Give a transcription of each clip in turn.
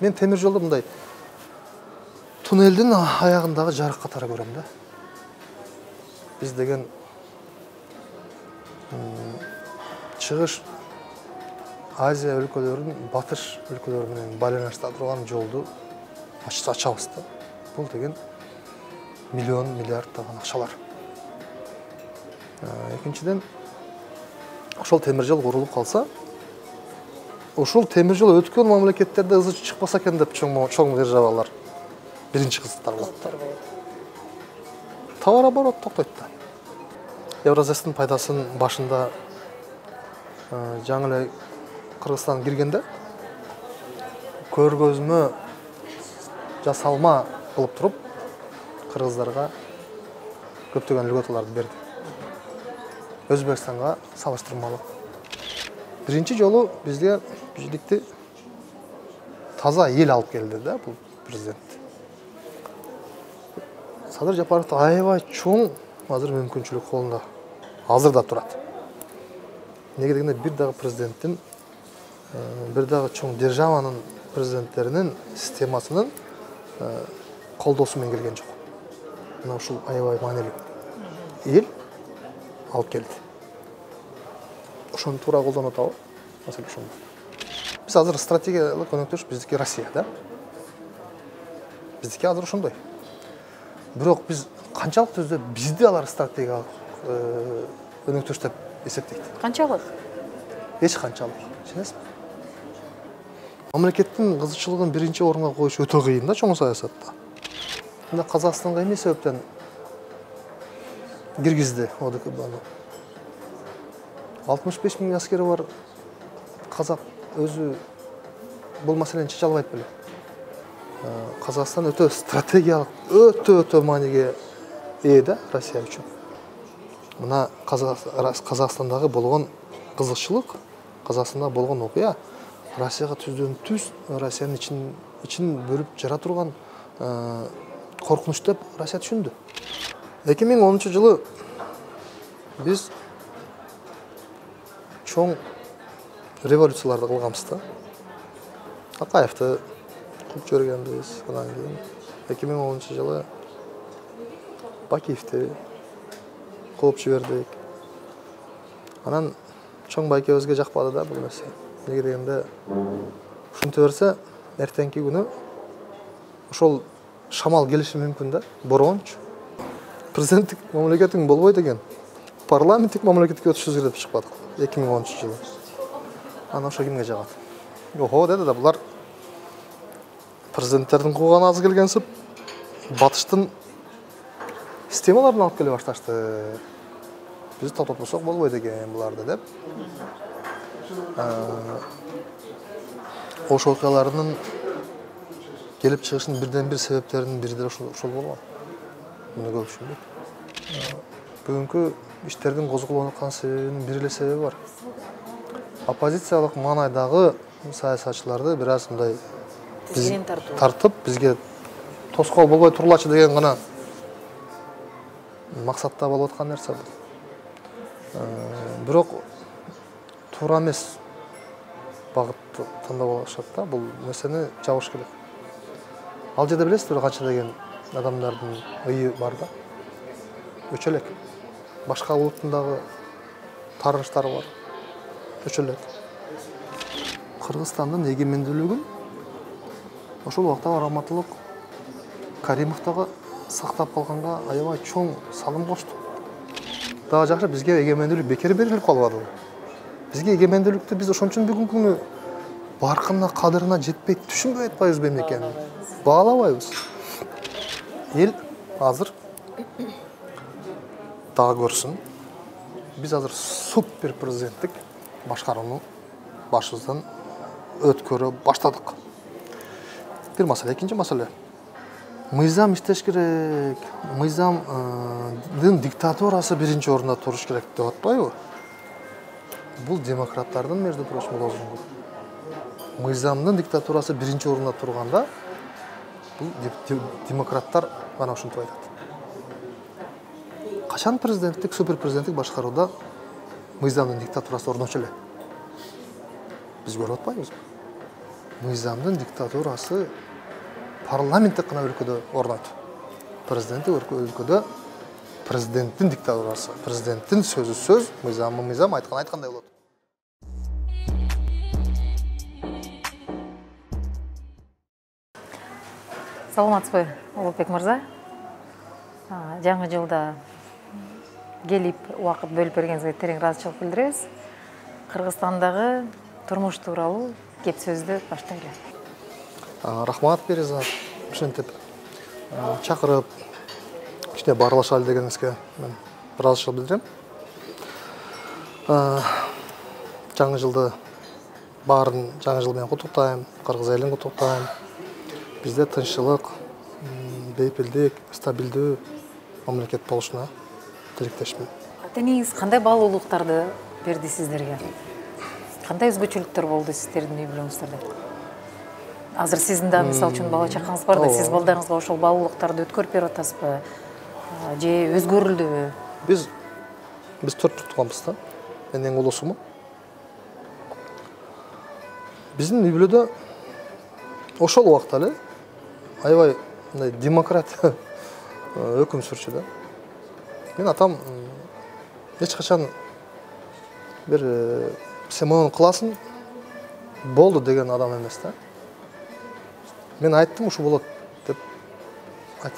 Мен темір жолды мындай туннелдің аяғындағы жарық қатары көрем да. Біз деген шығыш Азия өлкөлөрүн батыш өлкөлөрү менен байланыштыра турган жолду ачабыз да. Бул деген миллион миллиарддаган акчалар. Экинчиден, ошол темир жол курулуп калса, ошол темир жол өткөн мамлекеттерде ызы чыкпаса экен деп чоң державалар биринчи кызыктар болот. Товар оборот токтойт да. Евразиястын пайдасын башында жаңы эле Кыргызстан киргенде көргөзмө жасалма кылып туруп кыргыздарга көптөгөн льготаларды берди. Өзбекстанга салыштырмалуу. Биринчи жолу бизге бийликти таза эл алып келди да бул президент. Садыр Жапаров аябай чоң азыр мүмкүнчүлүк колунда. Азыр да турат. Неге дегенде бир дагы президенттин, бир дагы чоң державанын президенттеринин системасынын колдоосу менен келген жок. Мына ушул аябай маанилүү. Эл алып келди. Ошону туура колдонуп атабы? Маселе ошондо. Биз азыр стратегиялык өнөктөш биздики Россия да. Биздики азыр ошондой. Бирок биз канчалык түздө бизди алар стратегиялык өнөктөш деп эсептейт. Канчалык? Эч канчалык. Түшүнөсүзбү? Мамлекеттин кызыкчылыгын биринчи орунга коюш өтө кыйын да чоң саясатта. Мына Казакстанга эмне себептен киргизди ОДКБны? 65 000 аскери бар казак өзү бул маселени чече албайт беле. Казакстан өтө стратегиялык, өтө мааниге ээ да Россия үчүн. Мына Казакстандагы болгон кызыкчылык, Казакстанда болгон окуя Россияга түздөн түз Россиянын ичин бөлүп жара турган коркунуч деп Россия түшүндү. 2010 жылы биз чоң революцияларды кылганбыз да. Акаевди кууп жибергенбиз. Анан кийин 2010 жылы Бакиевди кууп жибердик. Анан чоң байкебизге жакпады да бул нерсе. Неге дегенде ушинте берсе, эртеңки күнү ошол шамал келиши мүмкүн да, борончу. Президенттик мамлекетиң болбойт экен. Парламенттик мамлекетке өтүшүбүз керек деп чыкпадык 2010 жылы. Анан ошо кимге жагат? Охо деди да, булар президенттердин кууганы аз келгенсип, батыштын системаларын алып келе башташты. Биз токтотпосок болбойт экен буларды деп. Ошол окуялардын келип чыгышынын бирден бир себептеринин бири деле ошол болгон. Муну көп түшүнбөйт. Бүгүнкү иштердин козголонуп аткан себебинин бир эле себеби бар. Оппозициялык маанайдагы саясатчыларды бир аз мындай тартып, бизге тоскоол болбой турлачы деген гана максатта болуп аткан нерсе бул. Бирок туура эмес багытты тандап алышат да, бул нерсени жабыш керек. Ал жерде билесиздер канча деген адамдардын ыйы бар да. Өчө элек. Башка улуттун дагы тарыштары бар. Өчө элек. Кыргызстандын эгемендүүлүгүн ошол убакта Раматылык Каримов дагы сактап калганга аябай чоң салым кошту. Дагы жакшы, бизге эгемендүүлүк бекер берилип калбады. Бизге эгемендүүлүктү биз ошон үчүн бүгүнкү күнү баркына, кадырына жетпей түшүнбөй атпайбызбы эмне экенин? Баалабайбыз. Эл азыр дагы көрсүн. Биз азыр супер президенттик башкарууну башыбыздан өткөрө баштадык. Бир маселе, экинчи маселе. Мыйзам иштеш керек. Мыйзамдын диктатурасы биринчи орунда туруш керек деп атпайбы? Бул демократтардын, между прочим, лозунгу. Мыйзамдын диктатурасы биринчи орунда турганда, Бұл демократтар ғана ушинтип айтат. Качан президенттик, супер президенттик башкарууда мыйзамдын диктатурасы орночу эле? Биз көрүп атпайбызбы? Мыйзамдын диктатурасы парламенттик гана өлкөдө орнойт. Президенттик өлкөдө президенттин диктатурасы, президенттин сөзү сөз, мыйзамы мыйзам, айткандай болот. Саламатсызбы, Улукбек мырза. Жаңы жылда келип убакыт бөлүп бергениңизге терең ыраазычылык билдиребиз. Кыргызстандагы турмуш тууралуу кеп сөздү баштайлы. Рахмат Бериза, ушинтип чакырып кичине баарлашалы дегениңизге мен ыраазычылык билдирем. Жаңы жылды баарын жаңы жыл менен куттуктайм, кыргыз элин куттуктайм. Bizde тынччылык, бейпилдик, стабилдүү мамлекет болушуна тилектешмин. Ата-энеңиз кандай баалуулуктарды берди сиздерге? Кандай өзгөчөлүктөр болду сиздердин үй бүлөңүздөрдө? Азыр сиздин да мисалы үчүн бала чакаңыз бар да, сиз балдарыңызга ошол баалуулуктарды өткөрүп берип атасызбы? Же өзгөрүлдүбү? Биз 4 тууганбыз да. Мен эң улуусумун. Биздин үй бүлөдө ошол убакта эле аябай мындай демократия өкүм сүрчү да. Мен атам эч качан бир сен муну кыласың болду деген адам эмес да. Мен айттым ушу болот деп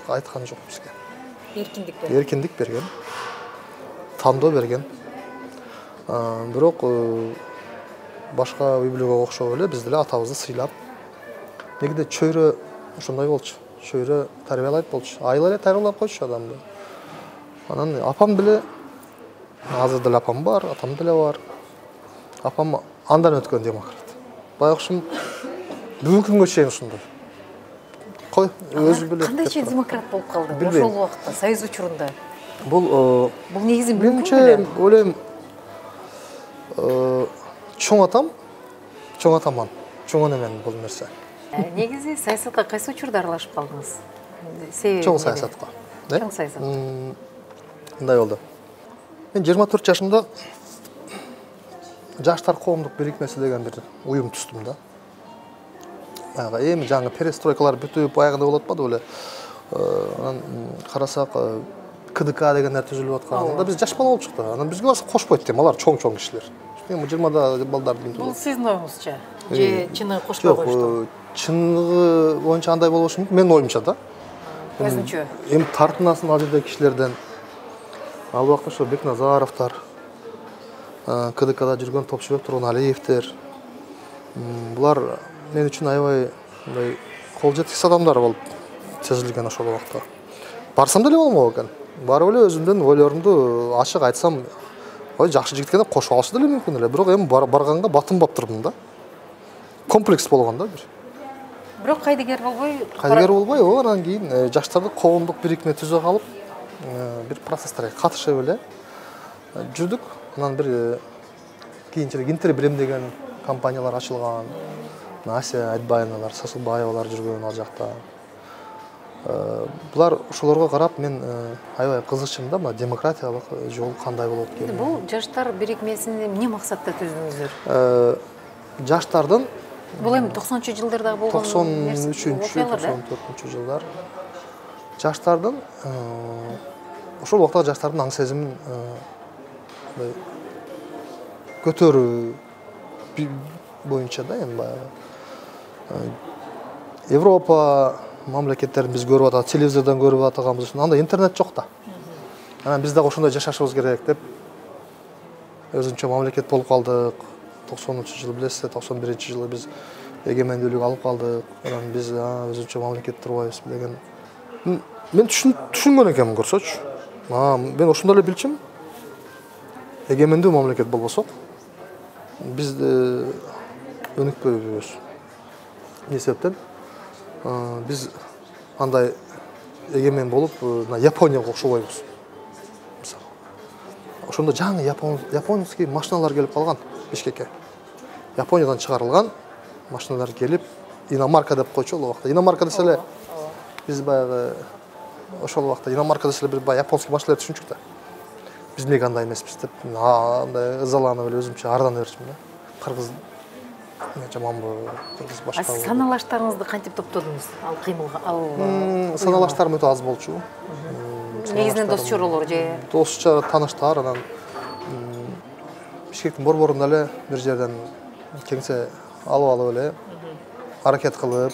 айткан жок бизге. Эркиндик берген. Тандоо берген. Бирок башка үй бүлөгө окшоп эле биз деле атабызды сыйлап, негиде чөйрө ошондой болчу. Чөйрө тарбиялайт болчу. Айла эле тарбиялап койчу адамды. Анан апам деле, азыр деле апам бар, атам деле бар. Апам андан өткөн демократ. Байкушум бүгүнкү күнгө чейин ушундай. Кой, өзү билет. Кандайча демократ болуп калды ошол убакта, Союз учурунда? Бул негизи менимче ойлойм, чоң атам эмен бул нерсе. Негизи саясатка кайсы учурда аралашып калдыңыз? Чоң саясатка. Чоң саясат. Мындай болду. Мен 24 жашымда жаштар коомдук бирикмеси деген бир уюм түздүм да. Эми жаңы перестройкалар бүтүп, баягыда болуп атпады беле. Анан карасак КДК дегендер түзүлүп атканда биз жаш бала болуп чыкты. Анан бизге барса кошпойт дейм, алар чоң кишилер. Эми 20да балдар бинтип. Бул сиздин оюңузча? Же чыны кошпой коюшту? Чыныгы боюнча андай болушу мүмкүн, менин оюмча да. Өзүнчө. Эми тартынасың ал жерде кишилерден. Ал убакта ошо Бекназаровдор, КДКда жүргөн Топчубек Тургуналиевдер. Булар мен үчүн аябай мындай кол жеткис адамдар болуп сезилген ошол убакта. Барсам деле болмок экен. Барып эле өзүмдүн ойлорумду ачык айтсам, ой жакшы жигит экен деп кошуп алышы деле мүмкүн эле. Бирок эми барганга батынбап турдум да. Комплекс болгон да бир. Бирок кайдыгер болбой, анан кийин жаштарды коомдук бирикме түзө калып, бир процесстерге катышып эле жүрдүк. Анан бир кийинчерээк Интербрем деген компаниялар ачылган. Ася Айтбайналар, Сасылбаевалар жүргөн ал жакта. Булар ошолорго карап мен аябай кызыкчумун да, демократиялык жол кандай болот экен. Бул жаштар бирикмесин эмне максатта түздүңүздөр? Жаштардын Бул эми 90-жылдарда болгон 93-94 жылдар. Жаштардын ошол убакта жаштардын аң сезимин көтөрүү боюнча да, эми баягы Европа мамлекеттерин биз көрүп атат, телевизордон көрүп атганбыз үчүн анда интернет жок да. Анан биз дагы ошондой жашашыбыз керек деп өзүнчө мамлекет болуп калдык. 90-жылы билесиз, 91-жылы биз эгемендүүлүк алып калдык. Анан биз өзүнчө мамлекет турбайбыз деген. Мен түшүнгөн экенмин, көрсөчү. Мен ошондой эле билчим. Эгемендүү мамлекет болбосок, биз өнүкпөйбүз. Эмне себептен? Биз андай эгемен болуп, Японияга окшобойбуз. Мисалы. Ошондо жаңы японский машиналар келип калган Бишкекке. Япониядан чыгарылган машиналар келип, иномарка деп койчу ал убакта. Иномарка десе эле Биз баягы ошол убакта Динамаркада эле бир баягы японский машиналар түшүнчүк да. Биз эмнеге андай эмеспиз деп, андай ызаланып эле өзүмчө ардана берчүмүн да. Кыргыз жаманбы, кыргыз башка. Саналаштарыңызды кантип топтодуңуз? Ал кыймылга, ал Саналаштарым өтө аз болчу. негизинен дос чоролор же Досча тааныштар, анан Бишкектин борборунда эле бир жерден кеңсе алып эле аракет кылып,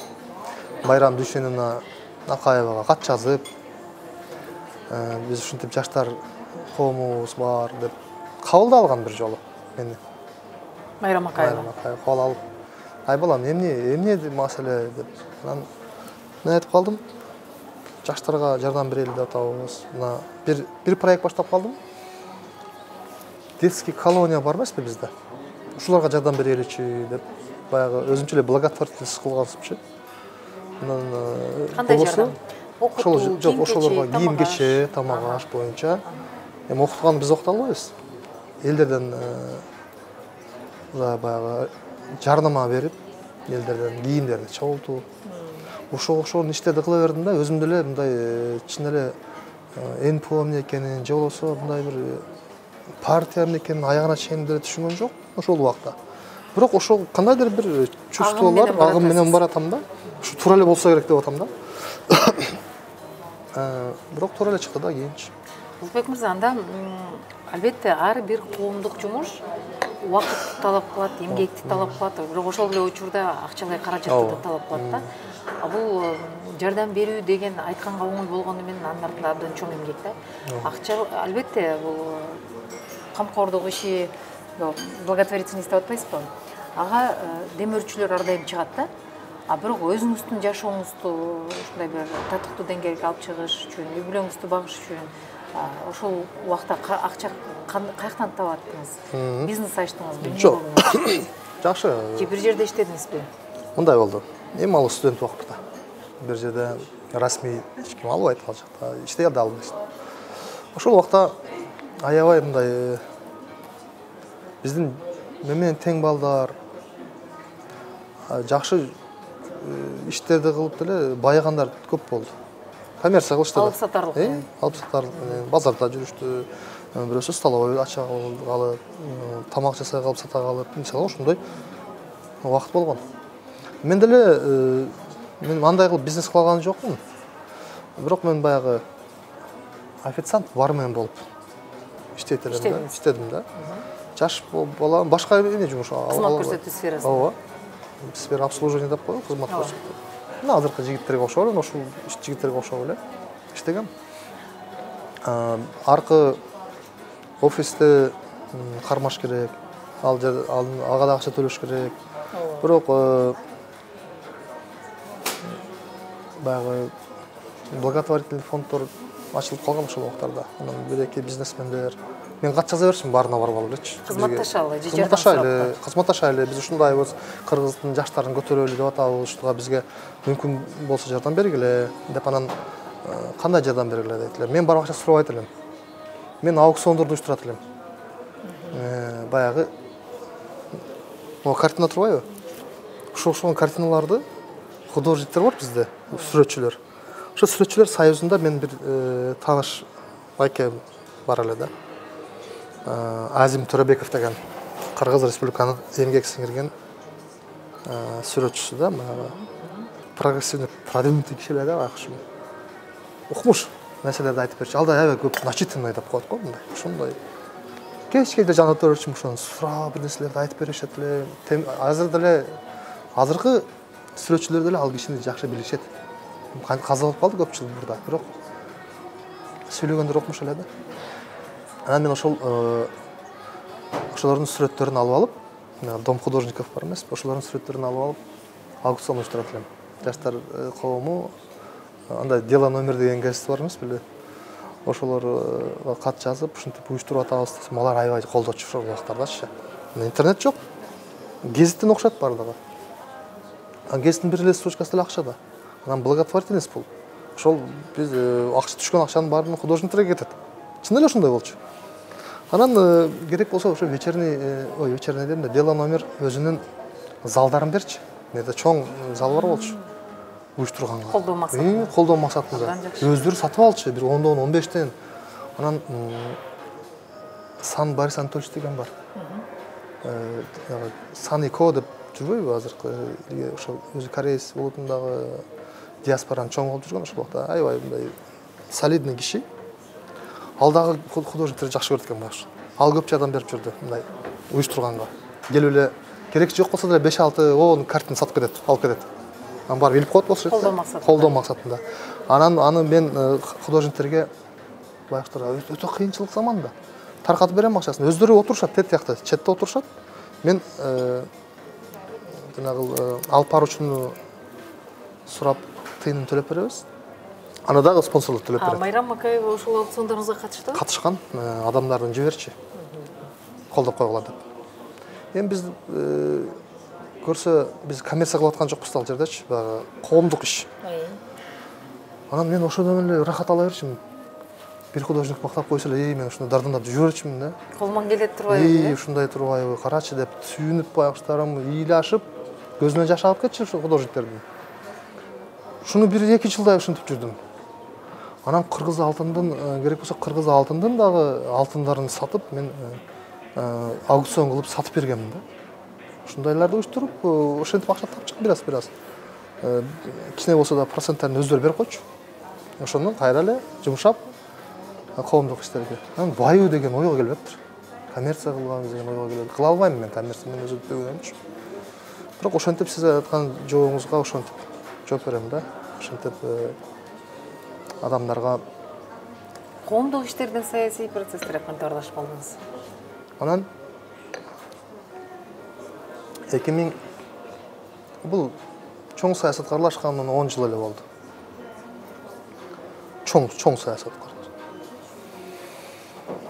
Майрам Дүйшөнүнө Акаевага кат жазып, биз ушинтип жаштар коомубуз бар деп кабыл алган бир жолу мени. Майрам Акаева. Кабыл алып, ай балам, эмне маселе деп. Анан мен айтып калдым, жаштарга жардам берели деп атабыз. Мына бир проект баштап калдым. Детский колония бар эмеспи бизде? Ушуларга жардам береличи деп баягы өзүмчө эле благотворительность кылгансымчы. Анан кандай жардам? Окутуу, жок, ошолорго кийим-кечек, тамак-аш боюнча. Эми окутканды биз окута албайбыз. Элдерден баягы жарнама берип, элдерден кийимдерди чогултуп, ошол иштерди кыла бердим да, өзүм деле мындай чын эле НПО эмне экенин, же болбосо мындай бир партия эмне экенин аягына чейин деле түшүнгөн жок ошол убакта. Бирок ошол кандайдыр бир чувстволор, агым менен баратам да. Ушу туура эле болсо керек деп атам да. Бирок туура эле чыкты да кийинчи. Узбек мырза, анда албетте ар бир коомдук жумуш убакытты талап кылат, эмгекти талап кылат, бирок ошол эле учурда акчалай каражатты да талап кылат да. Бул жардам берүү деген айтканга оңой болгону менен анын артында абдан чоң эмгек да. Акча албетте бул камкордук иши, благотворительность деп атпайсызбы? Ага демөөрчүлөр ар дайым чыгат да. Бирок өзүңүздүн жашооңузду ушундай бир татыктуу деңгээлге алып чыгыш үчүн, үй бүлөңүздү багыш үчүн ошол убакта акча каяктан табаттыңыз? Бизнес ачтыңызбы? Жок. Жакшы. Же бир жерде иштедиңизби? Мындай болду. Эми ал студент убакытта. Бир жерде расмий эч ким албайт ал жакта. Иштей да албайсың. Ошол убакта аябай мындай биздин менен тең балдар жакшы иштерди кылып деле байыгандар көп болду. Коммерция кылышты. Алып сатарлык. Алып сатарлык. Базарда жүрүштү. Бирөөсү столовой ача калып, тамак жасай калып сата калып, мисалы ошондой убакыт болгон. Мен деле мен андай кылып бизнес кылган жокмун. Бирок мен баягы официант, бармен болуп иштедим да. Жаш балам башка эмне жумуш? Кызмат көрсөтүү сферасында. Ооба. Сфера обслуживания деп коебу, кызмат көрсөтүү. Мына азыркы жигиттерге окшоп эле, ошол жигиттерге окшоп эле иштегем. Аркы офисте кармаш керек, ага да акча төлөш керек. Бирок баягы благотворительный фонддор ачылып калган ошол убактарда. Анан бир-эки бизнесмендер мен кат жаза берчүмүн, баарына барып алып элечи. Кызматташалы, же жардам сурап. Кызматташайлы, биз ушундайбыз, кыргыздын жаштарын көтөрөлү деп атабыз, ушуга бизге мүмкүн болсо жардам бергиле деп, анан кандай жардам бергиле дейтилер. Мен барып акча сурабайт элем. Мен аукциондорду уюштурат элем. Баягы картина турбайбы? Ошол картиналарды художниктер бар бизде, сүрөтчүлөр. Ошо сүрөтчүлөр союзунда мен бир тааныш байке бар эле да. Азим Төрөбеков деген Кыргыз Республиканын эмгек сиңирген сүрөтчүсү да, прогрессивный, продвинутый киши эле да, акшым. Укмуш нерселерди айтып берчү. Ал да аябай көп начитанный деп коет го, мындай. Ошондой. Кечке жана төрөчүм ошону сурап, бир нерселерди айтып беришет эле. Азыр деле азыркы сүрөтчүлөр деле ал кишини жакшы билишет. Каза болуп калды көп жыл мурда, бирок сүйлөгөндөр окмуш эле да. Анан мен ошолордун сүрөттөрүн алып алып, Дом художников бар эмеспи, ошолордун сүрөттөрүн алып алып, аукцион уюштурат элем. Жаштар коому андай дело номер деген газета бар эмеспи эле. Ошолорго кат жазып, ушинтип уюштуруп атабыз десем, алар аябай колдочу ошол убактардачы. Интернет жок. Гезиттен окшот бардыгы. Гезиттин бир эле строчкасы деле акчада. Анан благотворительность бул. Ошол биз акча түшкөн акчанын баарын художниктерге кетет. Чын эле ошондой болчу. Анан керек болсо ошо вечерний дело номер өзүнүн залдарын берчи. Мында чоң зал бар болчу. уюштурганга. Колдоо максатында. Колдоо максатында. Абдан жакшы. Өздөрү сатып алчу, бир 10дон 15тен. Анан Сан Борис Анатольевич деген бар. Санико деп жүрбөйбү азыркы ошо өзү кореец болуп дагы диаспоранын чоң болуп жүргөн ошол убакта аябай мындай солидный киши. Ал дагы художниктерди жакшы көрөт экен баягы. Ал көп жардам берип жүрдү мындай уюштурганга. Келип эле кереги жок болсо деле 5-6 картина сатып кетет, алып кетет. Анан барып илип коет болчу. Колдоо максатында. Анан аны мен художниктерге баягы өтө кыйынчылык заманда таркатып берем акчасын. Өздөрү отурушат тет жакта, четте отурушат. Мен жанагы алып баруучуну сурап тыйынын төлөп беребиз. Аны дагы спонсорлор төлөп берет. Майрам Макаева ошол аукциондоруңузга катыштыбы? Катышкан, адамдарды жиберчи. Колдоп койгула деп. Эми биз көрсө биз коммерция кылып аткан жокпуз ал жердечи, баягы коомдук иш. Анан мен ошодон эле рахат ала берчимин. Бир художник мактап койсо эле, мен ушуну дардандап жүрө берчимин да. Колуман келет турбайбы? Ушундай турбайбы, карачы деп сүйүнүп баягыштарым ыйлы ашып, көзүнөн жаш алып кетчи ушул художниктердин. Ушуну 1-2 жылдай ушинтип жүрдүм. Анан кыргыз алтындын, керек болсо кыргыз алтындын дагы алтындарын сатып, мен аукцион кылып сатып бергенмин да. Ушундайларды уюштуруп, ошентип акча тапчык бир-аз. Кичине болсо да проценттерин өздөрү берип койчу. Ошону кайра эле жумшап коомдук иштерге. Анан байуу деген ойго келбептир. Коммерция кылганбыз деген ойго келет. Кыла албайм мен коммерция, мен өзүм бөгөнчү. Бирок ошентип сиз айткан жообуңузга ошентип жооп берем да. Ошентип адамдарга Коомдук иштердин саясий процесстерге кантип аралашып калдыңыз? Анан 2000 бул чоң саясатка аралашканына 10 жыл эле болду. Чоң саясатка.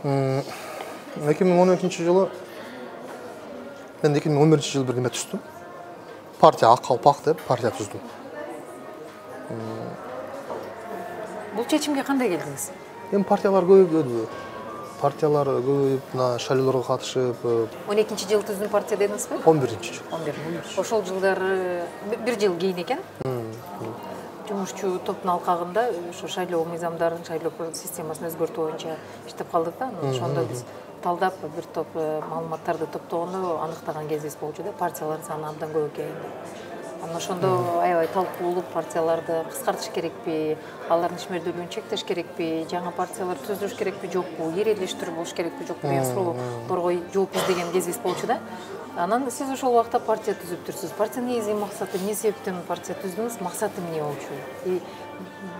2012 жылы мен 2011 жылы бир неме түздүм. Партия Ак Калпак деп партия түздүм. Бул чечимге кандай келдиңиз? Эми партиялар көбөйдү. Партиялар көбөйүп, шайлоолорго катышып. 12 жылы түздүн партия дедиңизби? 11 жыл. 11. Ошол жылдары бир жыл кийин экен. Жумушчу топтун алкагында ошо шайлоо мыйзамдарын, шайлоо системасын өзгөртүү боюнча иштеп калдык да. Ошондо биз талдап бир топ маалыматтарды топтогондо аныктаган кезибиз болчу да. Партиялардын саны абдан көп экенин. Анан ошондо аябай талкуулуп партияларды кыскартыш керекпи, алардын ишмердүүлүгүн чектеш керекпи, жаңы партиялар түзүлүш керекпи жокпу, ирелештирүү болуш керекпи жокпу деген суроолорго жооп издеген кезибиз болчу да. Анан сиз ошол убакта партия түзүптүрсүз. Партиянын негизги максаты, эмне себептен партия түздүңүз? Максаты эмне болчу?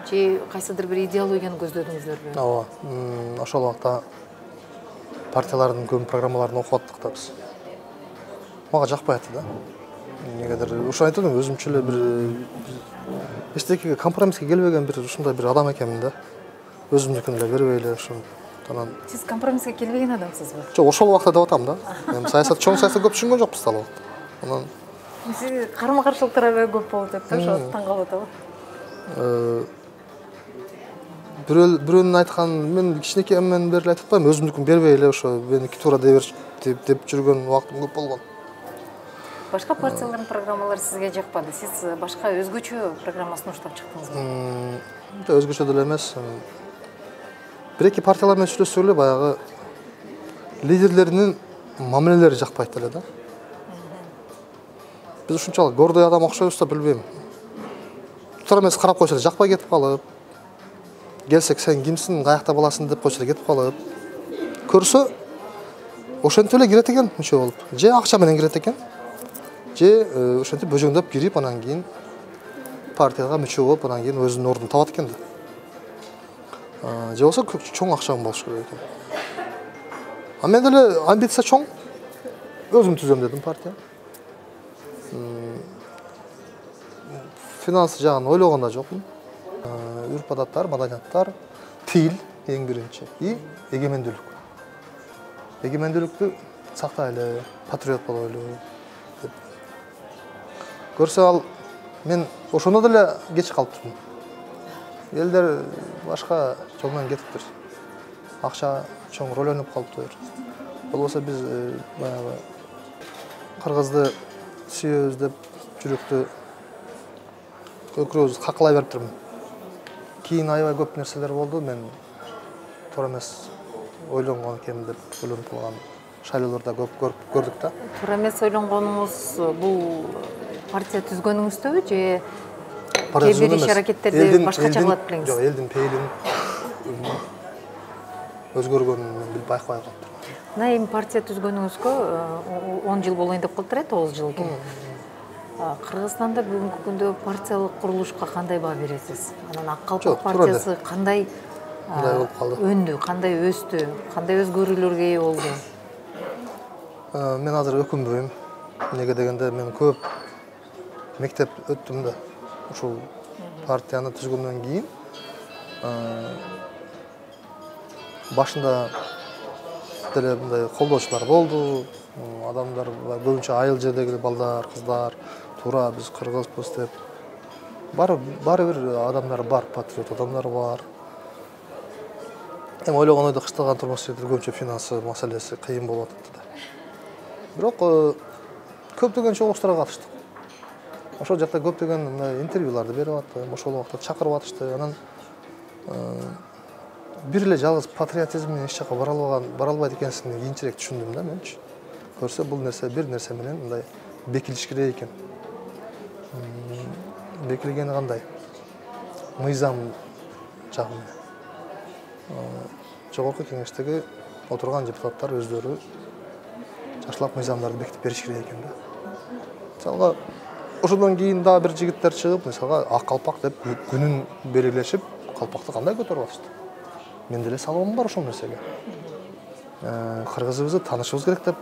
Же кайсыдыр бир идеологияны көздөдүңүздөрбү? Ооба. Ошол убакта партиялардын көп программаларын окуп аттык да биз. Мага жакпай атты да. Негедир ошо айтып атам, өзүмчө эле бир эчтекеге компромисске келбеген бир ушундай бир адам экенмин да. Өзүмдүкүн эле бербей эле ошону. Сиз компромисске келбеген адамсызбы? Жок, ошол убакта деп атам да. Эми саясат, чоң саясат көп түшүнгөн жокпуз ал убакта. Анан сиз карама-каршылыктар аябай көп болуп атат да, ошо таң калып атабы? Бирөөнүн айткан, мен кичинекейимден бери айтып атпайм, өзүмдүкүн бербей эле ошо меники туура дей бериш деп жүргөн убактым көп болгон. Башка партиялардын программалары сизге жакпады. Сиз башка өзгөчө программа сунуштап чыктыңызбы? Өзгөчө деле эмес. Бир-эки партиялар менен сүйлөшсөк эле баягы лидерлеринин мамилелери жакпайт эле да. Биз ушунчалык гордой адам окшойбуз да, билбейм. Туура эмес карап койсо жакпай кетип калып, келсек сен кимсиң, каякта баласың деп койсо кетип калып, көрсө ошентип эле кирет экен мүчө болуп. Же акча менен кирет экен, же ошентип бөжөңдөп кирип, анан кийин партияга мүчө болуп, анан кийин өзүнүн ордун табат экен да. Же болсо чоң акчаң болуш керек экен. А мен деле амбиция чоң. Өзүм түзөм дедим партия. Финанс жагын ойлогон да жокмун. Үрп адаттар, маданияттар, тил эң биринчи и эгемендүүлүк. Эгемендүүлүктү сактайлы, патриот бололу деп. Көрсө ал мен ошондо деле кеч калыптырмын. Элдер башка жол менен кетиптир. Акча чоң роль ойноп калыптыр. Болбосо биз баягы кыргызды сүйөбүз деп жүрөктү экөөбүз какылай берип турмун. Кийин аябай көп нерселер болду. Мен туура эмес ойлонгон экенмин деп ойлонуп калган шайлоолордо көп көрдүк да. Туура эмес ойлонгонуңуз бул партия түзгөнүңүздөбү же кээ бир иш аракеттерди башкача кылат белеңиз? Жок, элдин пейилин өзгөргөнүн билип байкабай калып. Мына эми партия түзгөнүңүзгө 10 жыл болоюн деп калыптыр, 9 жыл экен. Кыргызстанда бүгүнкү күндө партиялык курулушка кандай баа бересиз? Анан Ак Калпак партиясы кандай болуп калды? Өндү, кандай өстү, кандай өзгөрүүлөргө ээ болду? Мен азыр өкүнбөйм. Неге дегенде мен көп мектеп өттүм да. Ушул партияны түзгөндөн кийин башында деле мындай колдоочулар болду. Адамдар көбүнчө айыл жердеги балдар, кыздар туура биз кыргызбыз деп. Бары бир адамдар бар, патриот адамдар бар. Эми ойлогон ойдо кышталган турмуш жерде көбүнчө финансы маселеси кыйын болуп атат да. Бирок көптөгөн чогулуштарга катыштык. Ошол жакта көптөгөн интервьюларды берип аттым, ошол убакта чакырып атышты. Анан бир эле жалгыз патриотизм менен эч жака бара албайт экенсин кийинчерээк түшүндүм да менчи. Көрсө бул нерсе бир нерсе менен мындай бекилиш керек экен. Бекилгени кандай? Мыйзам жагы менен. Жогорку кеңештеги отурган депутаттар өздөрү жакшылап мыйзамдарды бекитип бериш керек экен да. Мисалга ошондон кийин дагы бир жигиттер чыгып, мисалга Ак Калпак деп күнүн белгилешип, калпакты кандай көтөрүп атышты. Мен деле салымым бар ошол нерсеге. Кыргызыбызды таанышыбыз керек деп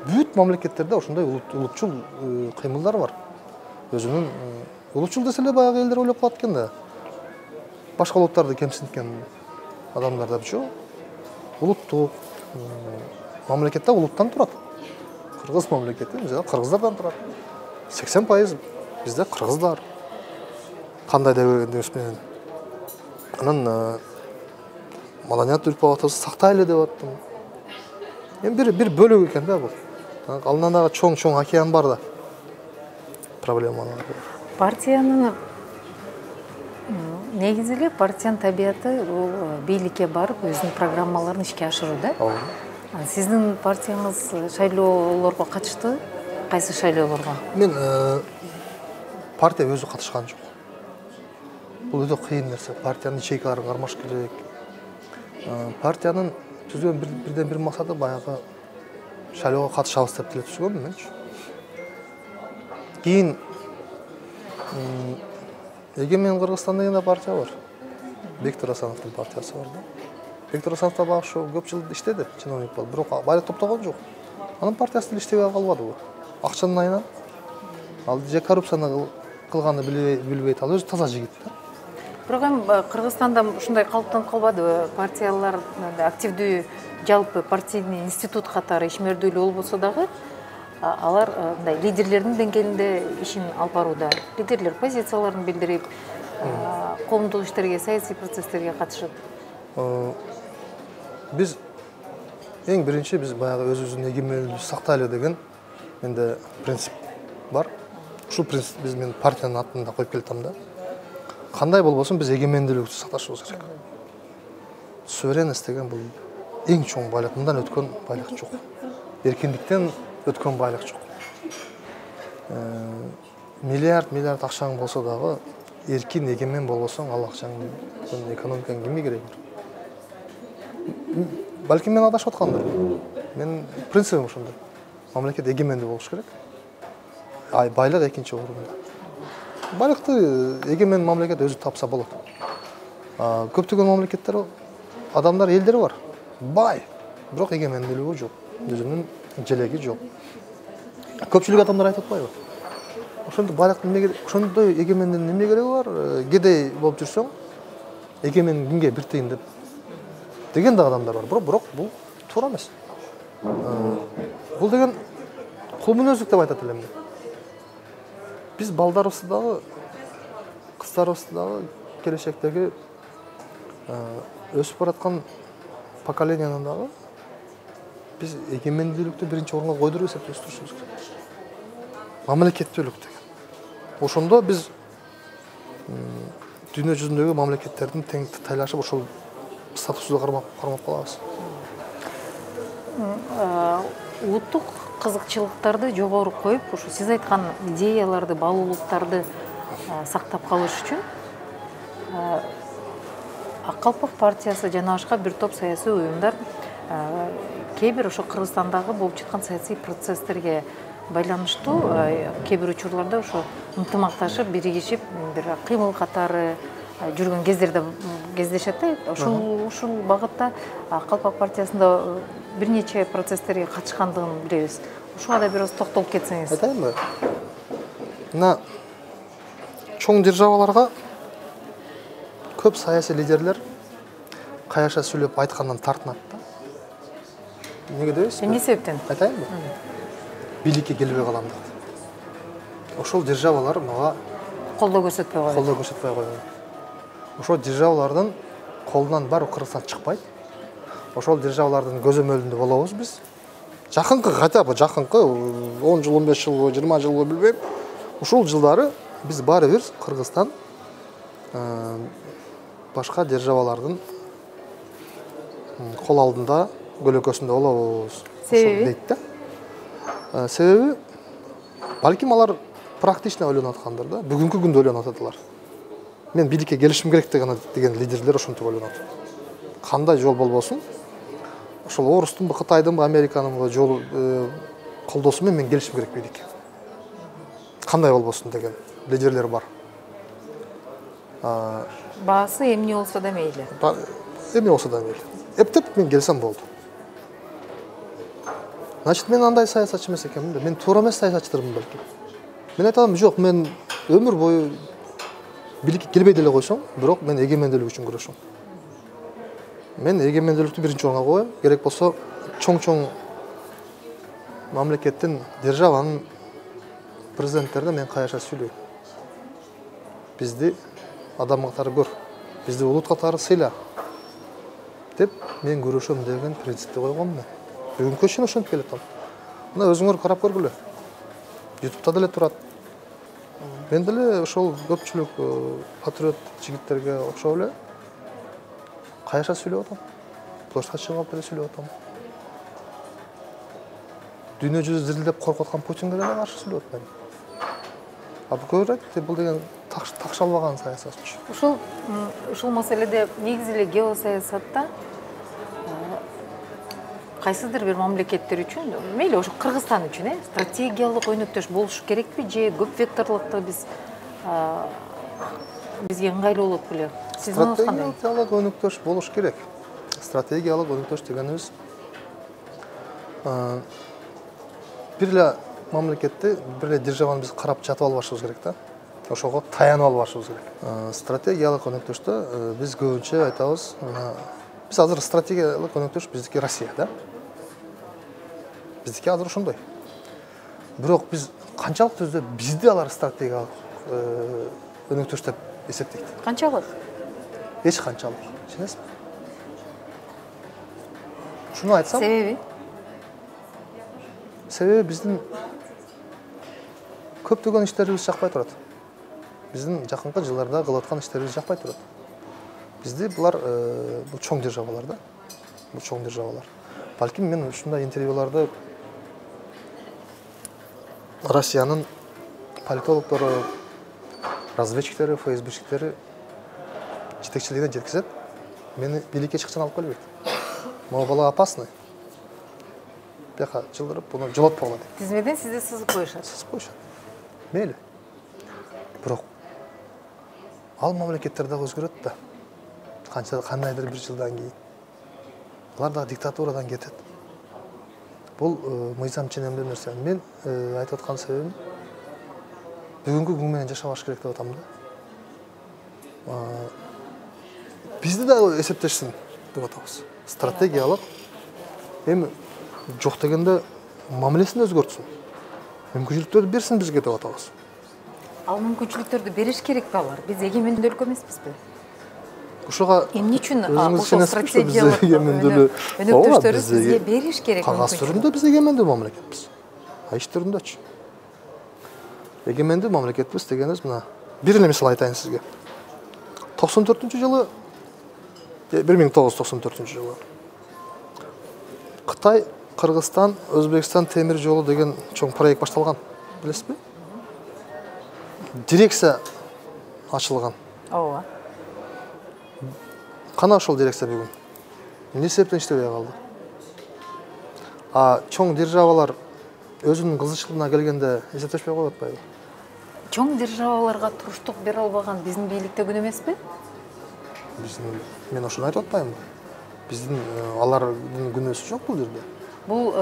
бүт мамлекеттерде ошондой улутчул кыймылдар бар. Өзүнүн улутчул десе эле баягы элдер ойлоп калат экен да. Башка улуттарды кемсинткен адамдар деп жок. Улуттук мамлекетте улуттан турат. Кыргыз мамлекети мисалы кыргыздардан турат. 80% бизде кыргыздар. Кандай дегендигибиз менен. Анан маданият үрпөбүз сактайлы деп аттым. Эми бир бөлүк экен да бул. Алынан дагы чоң океан бар да. Проблемалар. Партиянын негизи эле партиянын табияты бул бийликке барып өзүнүн программаларын ишке ашыруу да. Сиздин партияңыз шайлоолорго катышты? Кайсы шайлоолорго? Мен партия өзү катышкан жок. Бул өтө кыйын нерсе. Партиянын ячейкаларын кармаш керек. Партиянын түзгөн бирден бир максаты баягы шайлоого катышабыз деп деле түзгөнмүн менчи. Кийин Эгемен Кыргызстан деген партия бар. Бектур Асановдун партиясы бар да. Бектур Асанов да багы ошо көп жыл иштеди, чиновник болуп, бирок байлык топтогон жок. Анын партиясы деле иштебей калбады. Акчанын айынан ал же коррупцияны кылганды билбейт, ал өзү таза жигит да. Бирок эми Кыргызстанда ушундай калыптанып калбадыбы? Партиялар активдүү жалпы партийный институт катары ишмердүүлүү болбосо дагы алар мындай лидерлердин деңгээлинде ишин алып барууда. Лидерлер позицияларын билдирип, коомдук иштерге, саясий процесстерге катышып. Биз эң биринчи биз баягы өзүбүздүн эгемендүүлүктү сактайлы деген менде принцип бар. Ушул принцип мен партиянын атында коюп келатам да. Кандай болбосун биз эгемендүүлүктү сакташыбыз керек. Суверенность деген бул эң чоң байлык, мындан өткөн байлык жок. Эркиндиктен өткөн байлык жок. Миллиард акчаң болсо дагы эркин эгемен болбосоң, ал акчаңды экономикаң кимге кереги бар? Балким мен адашып аткандыр. Мен принцибим ошондой. Мамлекет эгемендүү болуш керек. Байлык экинчи орунда. Байлыкты эгемен мамлекет өзү тапса болот. Көптөгөн мамлекеттер адамдар, элдери бар. Бай, бирок эгемендүүлүгү жок. Өзүнүн желеги жок. Көпчүлүк адамдар айтып атпайбы? Ошондой байлыктын эмне керек? Ошондой эгемендүүлүктүн эмне кереги бар? Кедей болуп жүрсөң, эгемен кимге бир тыйын деп деген да адамдар бар. Бирок бул туура эмес. Бул деген кул мүнөздүк деп айтат элем. Биз балдарыбызды дагы, кыздарыбызды дагы келечектеги өсүп бараткан поколенияны дагы биз эгемендүүлүктү биринчи орунга койдуруп эсептеп өстүрүшүбүз керек. Мамлекеттүүлүк деген. Ошондо биз дүйнө жүзүндөгү мамлекеттердин тең тайлашып ошол статусубузду кармап калабыз. Улуттук кызыкчылыктарды жогору коюп, ушу сиз айткан идеяларды, баалуулуктарды сактап калыш үчүн Ак Калпак партиясы жана башка бир топ саясий уюмдар кээ бир ошо Кыргызстандагы болуп жаткан саясий процесстерге байланыштуу кээ бир учурларда ошо ынтымакташып, биригишип, бир кыймыл катары жүргөн кездерде кездешет да. Ушул багытта Ак Калпак партиясында бир нече процесстерге катышкандыгын билебиз. Ушуга да бир аз токтолуп кетсеңиз. Айтайынбы? Мына чоң державаларга көп саясий лидерлер каяша сүйлөп айткандан тартынат да. Эмне дебейсизби? Эмне себептен? Айтайынбы? Бийликке келбей калам дейт. Ошол державалар мага Колдоо көрсөтпөй койот. Колдоо көрсөтпөй койгон. Ошол державалардын колунан баары Кыргызстан чыкпайт. Ошол державалардын көзөмөлүндө болобуз биз. Жакынкы, хотя бы жакынкы 10 жыл, 15 жыл, 20 жыл билбейм. Ушул жылдары биз баары бир Кыргызстан башка державалардын кол алдында көлөкөсүндө болобуз. Себеби? Дейт да. Себеби балким алар практично ойлонуп аткандыр да. Бүгүнкү күндө ойлонуп атат. Мен бийликке келишим керек деген лидерлер ошентип ойлонот. Кандай жол болбосун, ошол орустунбу, Кытайдынбы, Американынбы жолу колдоосу менен мен келишим керек бийликке. Кандай болбосун деген лидерлер бар. Баасы эмне болсо да мейли. Эмне болсо да мейли. Эптеп мен келсем болду. Значит, мен андай саясатчы эмес экенмин да. Мен туура эмес саясатчыдырмын балким. Мен айтам, жок, мен өмүр бою бийликке келбей деле койсоң, бирок мен эгемендүүлүк үчүн күрөшөм. Мен эгемендүүлүктү биринчи орунга коем. Керек болсо чоң мамлекеттин, державанын президенттерине мен каяша сүйлөйм. Бизди адам катары көр, бизди улут катары сыйла деп мен күрөшөм деген принципти койгом мен. Бүгүнкү чейин ошентип келатам. Мына өзүңөр карап көргүлө. YouTube'да деле турат. Мен деле ошол көпчүлүк патриот жигиттерге окшоп эле каяша сүйлөп атам. Площадка чыгып деле сүйлөп атам. Дүйнө жүзү зирилдеп коркуп аткан Путинге деле каршы сүйлөп атам. Көрөт, бул деген такшалбаган саясатчы. Ушул маселеде негизи эле геосаясатта кайсыдыр бир мамлекеттер үчүн, мейли ошо Кыргызстан үчүн, стратегиялык өнөктөш болуш керекпи же көп векторлукту бизге ыңгайлуу болот беле? Сиздин оюңуз кандай? Стратегиялык өнөктөш болуш керек. Стратегиялык өнөктөш дегенибиз бир эле мамлекетти, бир эле державаны биз карап жатып албашыбыз керек да. Ошого таянып албашыбыз керек. Стратегиялык өнөктөштө биз көбүнчө айтабыз, биз азыр стратегиялык өнөктөш биздики Россия да. Биздики азыр ошондой. Бирок биз канчалык түздө бизди алар стратегиялык өнөктөш деп эсептейт. Канчалык? Эч канчалык. Түшүнөсүзбү? Шуну айтсам? Себеби биздин көптөгөн иштерибиз жакпай турат. Биздин жакынкы жылдарда кылып аткан иштерибиз жакпай турат. Бизди булар бул чоң державалар да. Бул чоң державалар. Балким мен ушундай интервьюларды Россиянын политологдору, разведчиктери, ФСБшниктери жетекчилигине жеткизет. Мени бийликке чыкчан алып келбейт. Могу бала опасный. Бияка жылдырып, буну жолотпогула дейт. Тизмеден сизди сызып коюшат. Сызып коюшат. Мейли. Бирок ал мамлекеттер дагы өзгөрөт да. Кандайдыр бир жылдан кийин. Алар дагы диктатурадан кетет. Бул мыйзам ченемдүү нерсе. Мен айтып аткан себебим бүгүнкү күн менен жашабаш керек деп атам да. Бизди дагы эсептешсин деп атабыз. Стратегиялык эми жок дегенде мамилесин өзгөртсүн. Мүмкүнчүлүктөрдү берсин бизге деп атабыз. Ал мүмкүнчүлүктөрдү бериш керек алар. Биз эгемендүү өлкө эмеспизби? Ушуга эмне үчүн ошол стратегиялык өнөктөштөрү бизге бериш керек? Кагаз түрүндө биз эгемендүү мамлекетпиз. Иш түрүндөчү. Эгемендүү мамлекетпиз дегенибиз мына бир эле мисал айтайын сизге. жылы 1994 жылы Қытай, Қырғызстан, Өзбекстан темір жолы деген чоң проект башталған. Білесіз бе? Дирекция ашылған. Ооба. Қана ошол дирекция бүгін. Не себептен иштебей калды? Чоң державалар өзүнүн кызычылыгына келгенде эсептешпей коюп атпайбы? Чоң державаларга туруштук бере албаган биздин бийликте күнөө эмеспи? Мен ошону айтып атпаймынбы? Биздин алардын күнөөсү жок бул жерде. Бул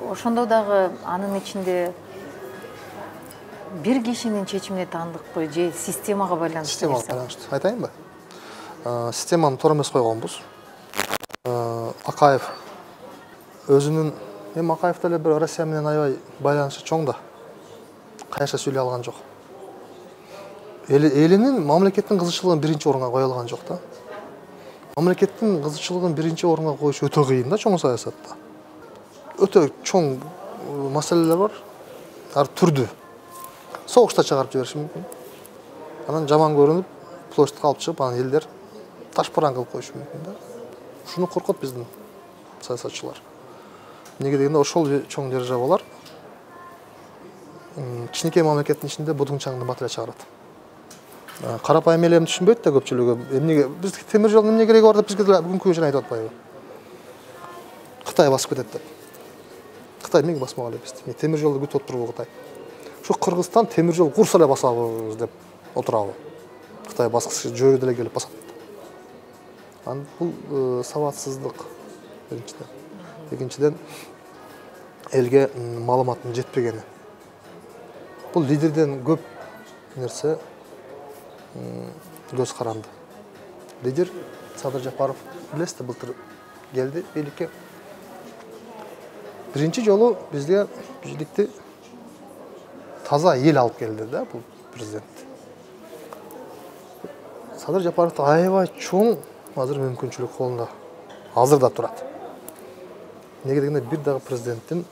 ошондо дагы анын ичинде бир кишинин чечимине таандыкпы же системага байланыштуу? Системага байланыштуу. Айтайынбы? Системаны туура эмес койгонбуз. Акаев өзүнүн Акаев деле бир Россия менен аябай байланышы чоң да. Кайша сүйлөй алган жок. Элинин, мамлекеттин кызычылыгын биринчи орунга кое алган жок да. Мамлекеттин кызычылыгын биринчи орунга коюш өтө кыйын да чоң саясатта. Өтө чоң маселелер бар. Ар түрдүү. Согушта чыгарып жибериши мүмкүн. Анан жаман көрүнүп, площадька алып чыгып, анан элдер ташпаран кылып коюшу мүмкүн да. Ушуну коркот биздин саясатчылар. Неге дегенде ошол чоң державалар кичинекей мамлекеттин ичинде будун чаңды батыра чыгарат. Карапайым эл эми түшүнбөйт да көпчүлүгү. Эмнеге биз темир жолдун эмне кереги бар деп бизге бүгүнкү күнү айтып атпайбы? Кытай басып кетет деп. Кытай эмнеге басмак эле бизди? Темир жолду күтүп отурбу Кытай? Şu Kırgızstan temir yol kursa ele basabız dep oturabı. Kıtay baskısı jöyü деле келип басат. Бул сабатсыздык биринчиден. Экинчиден элге маалыматтын жетпегени. Бул лидерден көп нерсе көз каранды. Лидер Садыр Жапаров билесиз, былтыр келди бийликке. Биринчи жолу бизге бийликти таза ел алып келди да бул президент. Садыр Жапаров аябай чоң азыр мүмкүнчүлүк колунда. Азыр да турат. Неге дегенде бир дагы президенттин,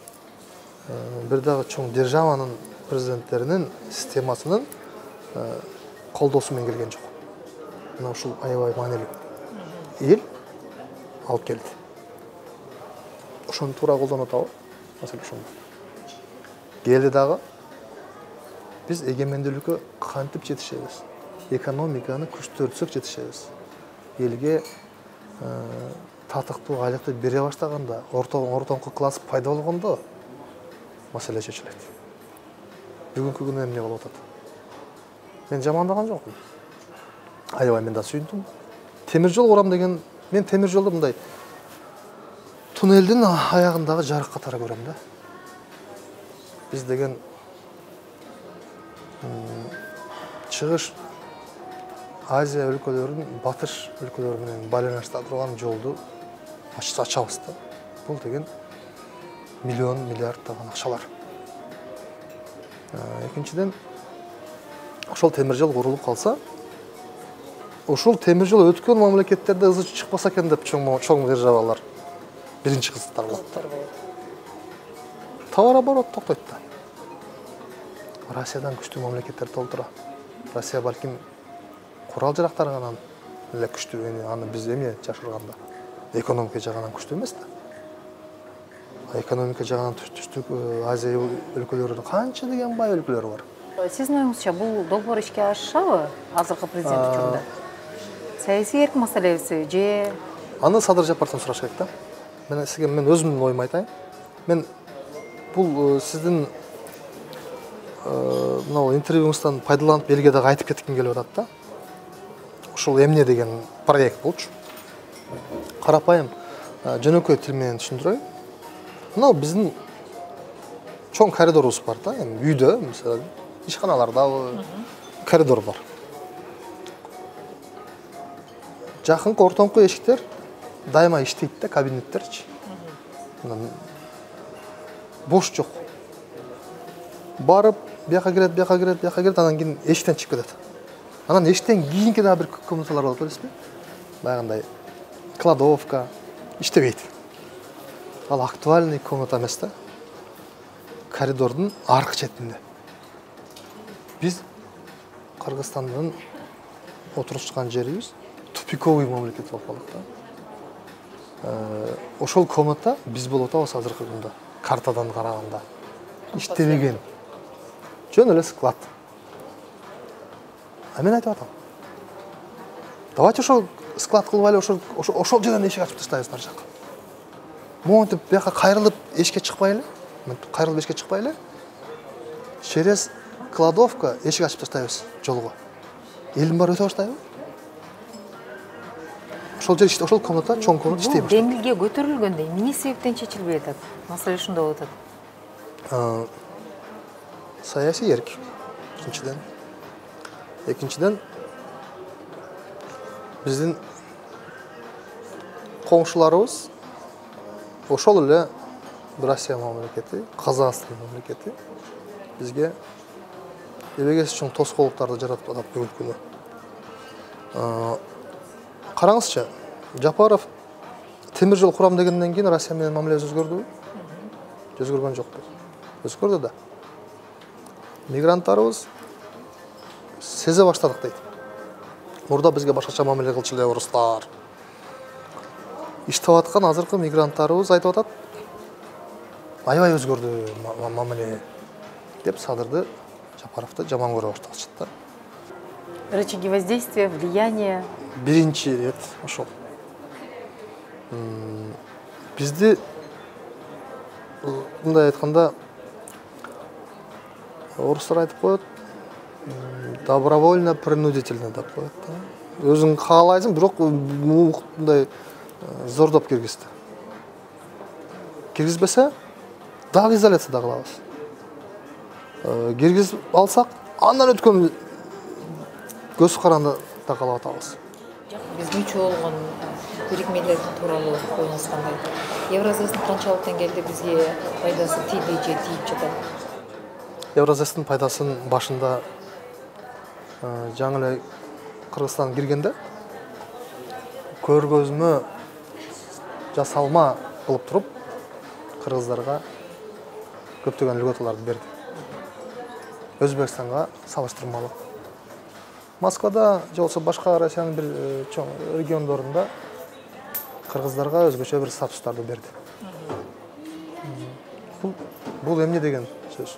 бир дагы чоң державанын президенттеринин системасынын колдоосу менен келген жок. Мына ушул аябай маанилүү. Эл алып келди. Ошону туура колдонуп атабы? Маселе ошондо. Келди дагы biz эгемендүүлүккө кантип жетишебиз? Экономиканы күчтөртсөк жетишебиз. Элге татыктуу айлыкты бере баштаганда, ортоңку класс пайда болгондо маселе чечилет. Бүгүнкү күнү эмне болуп атат? Мен жамандаган жокмун. Аябай мен да сүйүндүм. Темир жол урам деген, мен темир жолду мындай туннелдин аягындагы жарык катары көрөм да. Биз деген чыгыш Азия өлкөлөрүнүн батыш өлкөлөрү менен байланыштыра турган жолду ачабыз да. Бул деген миллион, миллиарддаган акчалар. Экинчиден, ошол темир жол курулуп калса, ошол темир жол өткөн мамлекеттерде ызы чыкпаса экен деп чоң державалар биринчи кызыктар болот. Товар оборот токтойт да. Россиядан күчтүү мамлекеттер толтура. Россия балким курал жарактарынан эле күчтүү, аны биз эмне жашырганда экономика жагынан күчтүү эмес да. Экономика жагынан түштүк Азия өлкөлөрүнүн канча деген бай өлкөлөр бар. Сиздин оюңузча бул долбоор ишке ашышабы азыркы президент учурунда? Саясий эркин маселеси же? Аны Садыр Жапаровдон сураш керек да. Мен сизге өзүмдүн оюмду айтайын. Мен бул сиздин мына интервьюңуздан пайдаланып элге дагы айтып кетким келип атат да. Ушул эмне деген проект болчу. Карапайым жөнөкөй тил менен түшүндүрөйүн. Мына биздин чоң коридорубуз бар да, эми үйдө, мисалы, ишканаларда коридор бар. Жакынкы ортоңку эшиктер дайыма иштейт да, кабинеттерчи. Бош жок. Барып, бияка кирет, анан кийин эшиктен чыгып кетет. Анан эшиктен кийинки дагы бир комнаталар болот, билесизби? Баягындай кладовка иштебейт. Ал актуальный комната эмес да. Коридордун аркы четинде. Биз Кыргызстандын отурушкан жерибиз тупиковый мамлекет болуп калат да. Ошол комната биз болуп атабыз азыркы күндө картадан караганда иштебеген жөн эле склад. А мен айтып атам, давайте ошол склад кылып эле ошол жерден эшик ачып таштайбыз нары жака. Монтип бияка кайрылып эшикке чыкпай эле, кайрылып эшикке чыкпай эле, через кладовка эшик ачып таштайбыз жолго. Элдин баары өтө баштайбы? Ошол жер ошол комната чоң комната иштей баштайт. Деңгилге көтөрүлгөндө эмне себептен чечилбей атат? Маселе ушунда болуп атат. Саясий эрк биринчиден. Экинчиден биздин коңшуларыбыз ошол эле Россия мамлекети, Казакстан мамлекети бизге эбегес чоң тоскоолдуктарды жаратып атат бүгүнкү күнү. Караңызчы, Жапаров темир жол курам дегенден кийин Россия менен мамилебиз өзгөрдүбү? Өзгөргөн жокпу. Өзгөрдү да. Мигранттарыбыз сезе баштадык дейт. Мурда бизге башкача мамиле кылчу эле орустар. Иштеп аткан азыркы мигранттарыбыз айтып атат, аябай өзгөрдү мамиле деп Садырды, Жапаровду жаман көрө башташат да. Рычаги воздействия, влияние. Биринчи рет ошол. Бизди мындай айтканда орустар айтып коет, добровольно принудительно деп коет да. Өзүң каалайсың, бирок мындай зордоп киргизди. Киргизбесе, дагы изоляцияда калабыз. Киргизип алсак, андан өткөн көз каранды да калып атабыз. Биз мүчө болгон бирикмелер тууралуу оюңуз кандай? Евразиястын канчалык деңгээлде бизге пайдасы тийди же тийип жатат? Евразиястын пайдасын башында жаңы эле Кыргызстан киргенде көргөзмө жасалма кылып туруп кыргыздарга көптөгөн льготаларды берди. Өзбекстанга салыштырмалуу. Москвада же болбосо башка Россиянын бир чоң региондорунда кыргыздарга өзгөчө бир статустарды берди. Бул эмне деген сөз?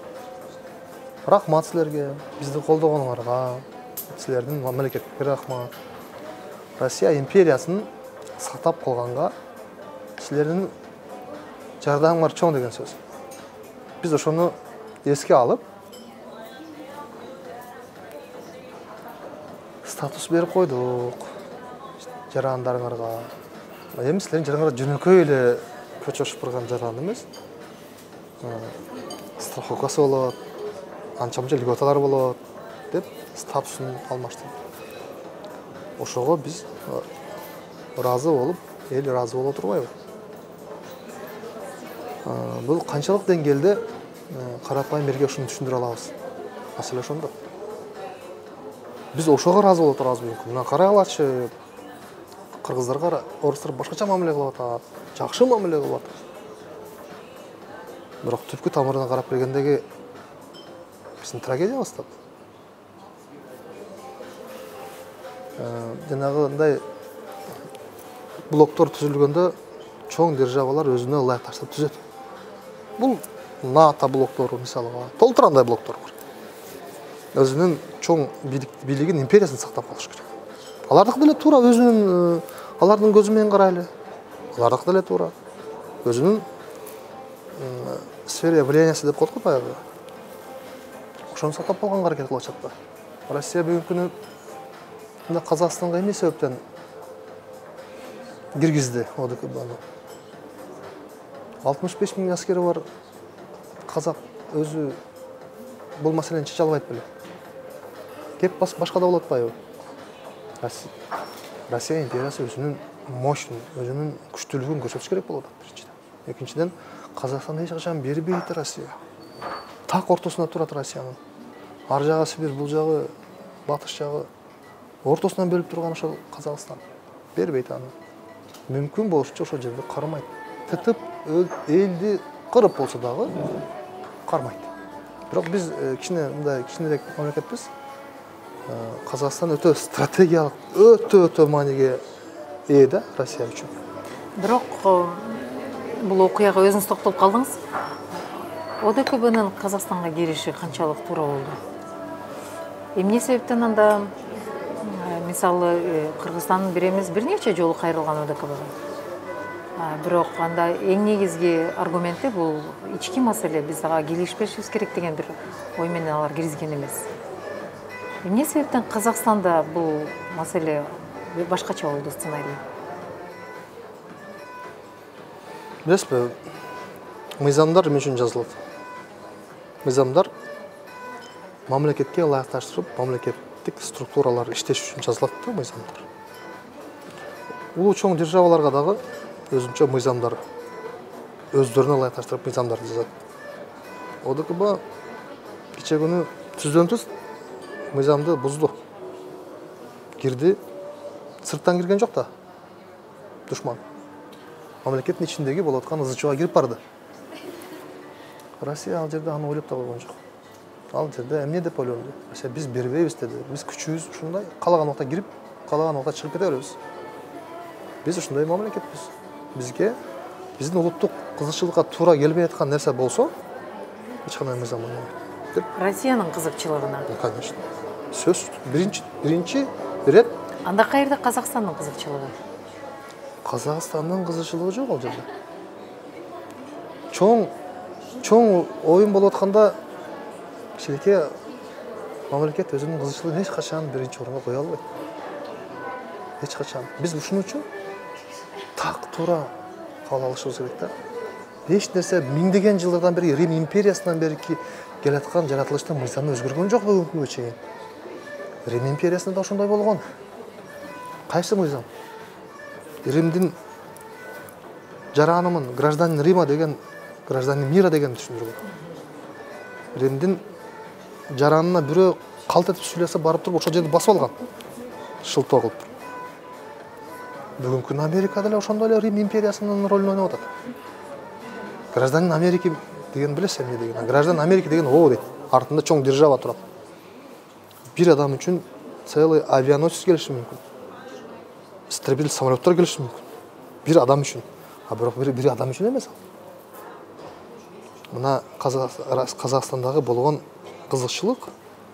Рахмат силерге, бизди колдогонуңарга, силердин мамлекетке рахмат. Россия империясын сактап калганга силердин жардамыңар чоң деген сөз. Биз ошону эске алып, статус берип койдук жарандарыңарга. Эми силердин жарандарыңар жөнөкөй эле көчө өшүп барган жаран эмес. Страховкасы болот, анча-мынча льготалар болот деп статусун алмаштырды. Ошого биз ыраазы болуп, эл ыраазы боло турбайбы? Бул канчалык деңгээлде карапайым элге ушуну түшүндүрө алабыз? Маселе ошондо. Биз ошого ыраазы боло турабызбы? Мына карагылачы, кыргыздарга орустар башкача мамиле кылып атат, жакшы мамиле кылып атат. Бирок түпкү тамырына карап келгендеги биздин трагедиябыз да. Жанагындай блоктор түзүлгөндө чоң державалар өзүнө ылайык таштап түзөт. Бул НАТО блоктору мисалга, толтурандай блоктор бар. Өзүнүн чоң бийлигин, империясын сактап калыш керек. Алардыкы деле туура, өзүнүн алардын көзү менен карайлы. Алардыкы деле туура. Өзүнүн сфера влияниясы деп коет го баягы. Ошону сактап калганга аракет кылып атышат да. Россия бүгүнкү күнү мына Казакстанга эмне себептен киргизди ОДКБны? 65 000 аскери бар казак өзү бул маселени чече албайт беле? Кеп башкада болот атпайбы? Россия империясы өзүнүн мощный, өзүнүн күчтүүлүгүн көрсөтүш керек болот биринчиден. Экинчиден, Казакстан эч качан бербейт Россия. Так ортосунда турат Россиянын. Ар жагы Сибирь, бул жагы батыш жагы ортосунан бөлүп турган ошол Казакстан. Бербейт аны. Мүмкүн болушунча ошол жерде кармайт. Тытып элди кырып болсо дагы кармайт. Бирок биз кичинерээк мамлекетпиз. Қазақстан өте стратегиялық, өте маңызға ие да Россия үшін. Бирок бул окуяга өзүңүз токтолуп калдыңыз. ОДКБнын Казакстанга кириши канчалык туура болду? Эмне себептен анда мисалы Кыргызстан бир эмес бир нече жолу кайрылган ОДКБга. Бирок анда эң негизги аргументи бул ички маселе, биз ага келишпешибиз керек деген бир ой менен алар киргизген эмес. Эмне себептен Казакстанда бул маселе башкача болду сценарий? Білесіз, мыйзамдар мен үшін жазылады. Мыйзамдар мамлекетке лайықташтырып, мамлекеттік структуралар іштеш үшін жазылады да мыйзамдар. Улуу чоң державаларға дағы өзінше мыйзамдар, өздеріне лайықташтырып мыйзамдарды жазады. ОДКБ кече күнү түздөн-түз мыйзамды бузду. Кирди, сырттан кирген жок да, душман. Мамлекеттин ичиндеги болуп аткан ызычууга кирип барды. Россия ал жерде аны ойлоп да койгон жок. Ал жерде эмне деп ойлонду? Россия биз бербейбиз деди. Биз күчүбүз ушундай, каалаган убакта кирип, каалаган убакта чыгып кете беребиз. Биз ушундай мамлекетпиз. Бизге биздин улуттук кызыкчылыкка туура келбей аткан нерсе болсо, эч кандай мыйзам болбойт. Россиянын кызыкчылыгына. Конечно. Сөз биринчи рет. Анда каерде Казакстандын кызыкчылыгы? Казакстандын кызыкчылыгы жок ал жерде. Чоң оюн болуп атканда кичинекей мамлекет өзүнүн кызыкчылыгын эч качан биринчи орунга кое албайт. Эч качан. Биз ушун үчүн так туура кабыл алышыбыз керек да. Эч нерсе миңдеген жылдардан бери Рим империясынан бери келаткан жаратылыштын мыйзамы өзгөргөн жок бүгүнкү күнгө чейин. Рим империясында да ошондой болгон. Кайсы мыйзам? Римдин жаранымын гражданин Рима деген, гражданин мира деген түшүндүргөн. Римдин жаранына бирөө калт этип сүйлөсө барып туруп ошол жерди басып алган. Шылтоо кылып. Бүгүнкү Америкада эле ошондой эле Рим империясынын ролун ойноп атат. Гражданин Америки деген билесиз эмне деген? Граждан Америки деген о дейт. Артында чоң держава турат. Бир адам үчүн целый авианосец келиши мүмкүн. Истребитель самолеттор келиши мүмкүн. Бир адам үчүн. Бирок бир адам үчүн эмес ал. Мына Казакстандагы болгон кызыкчылык,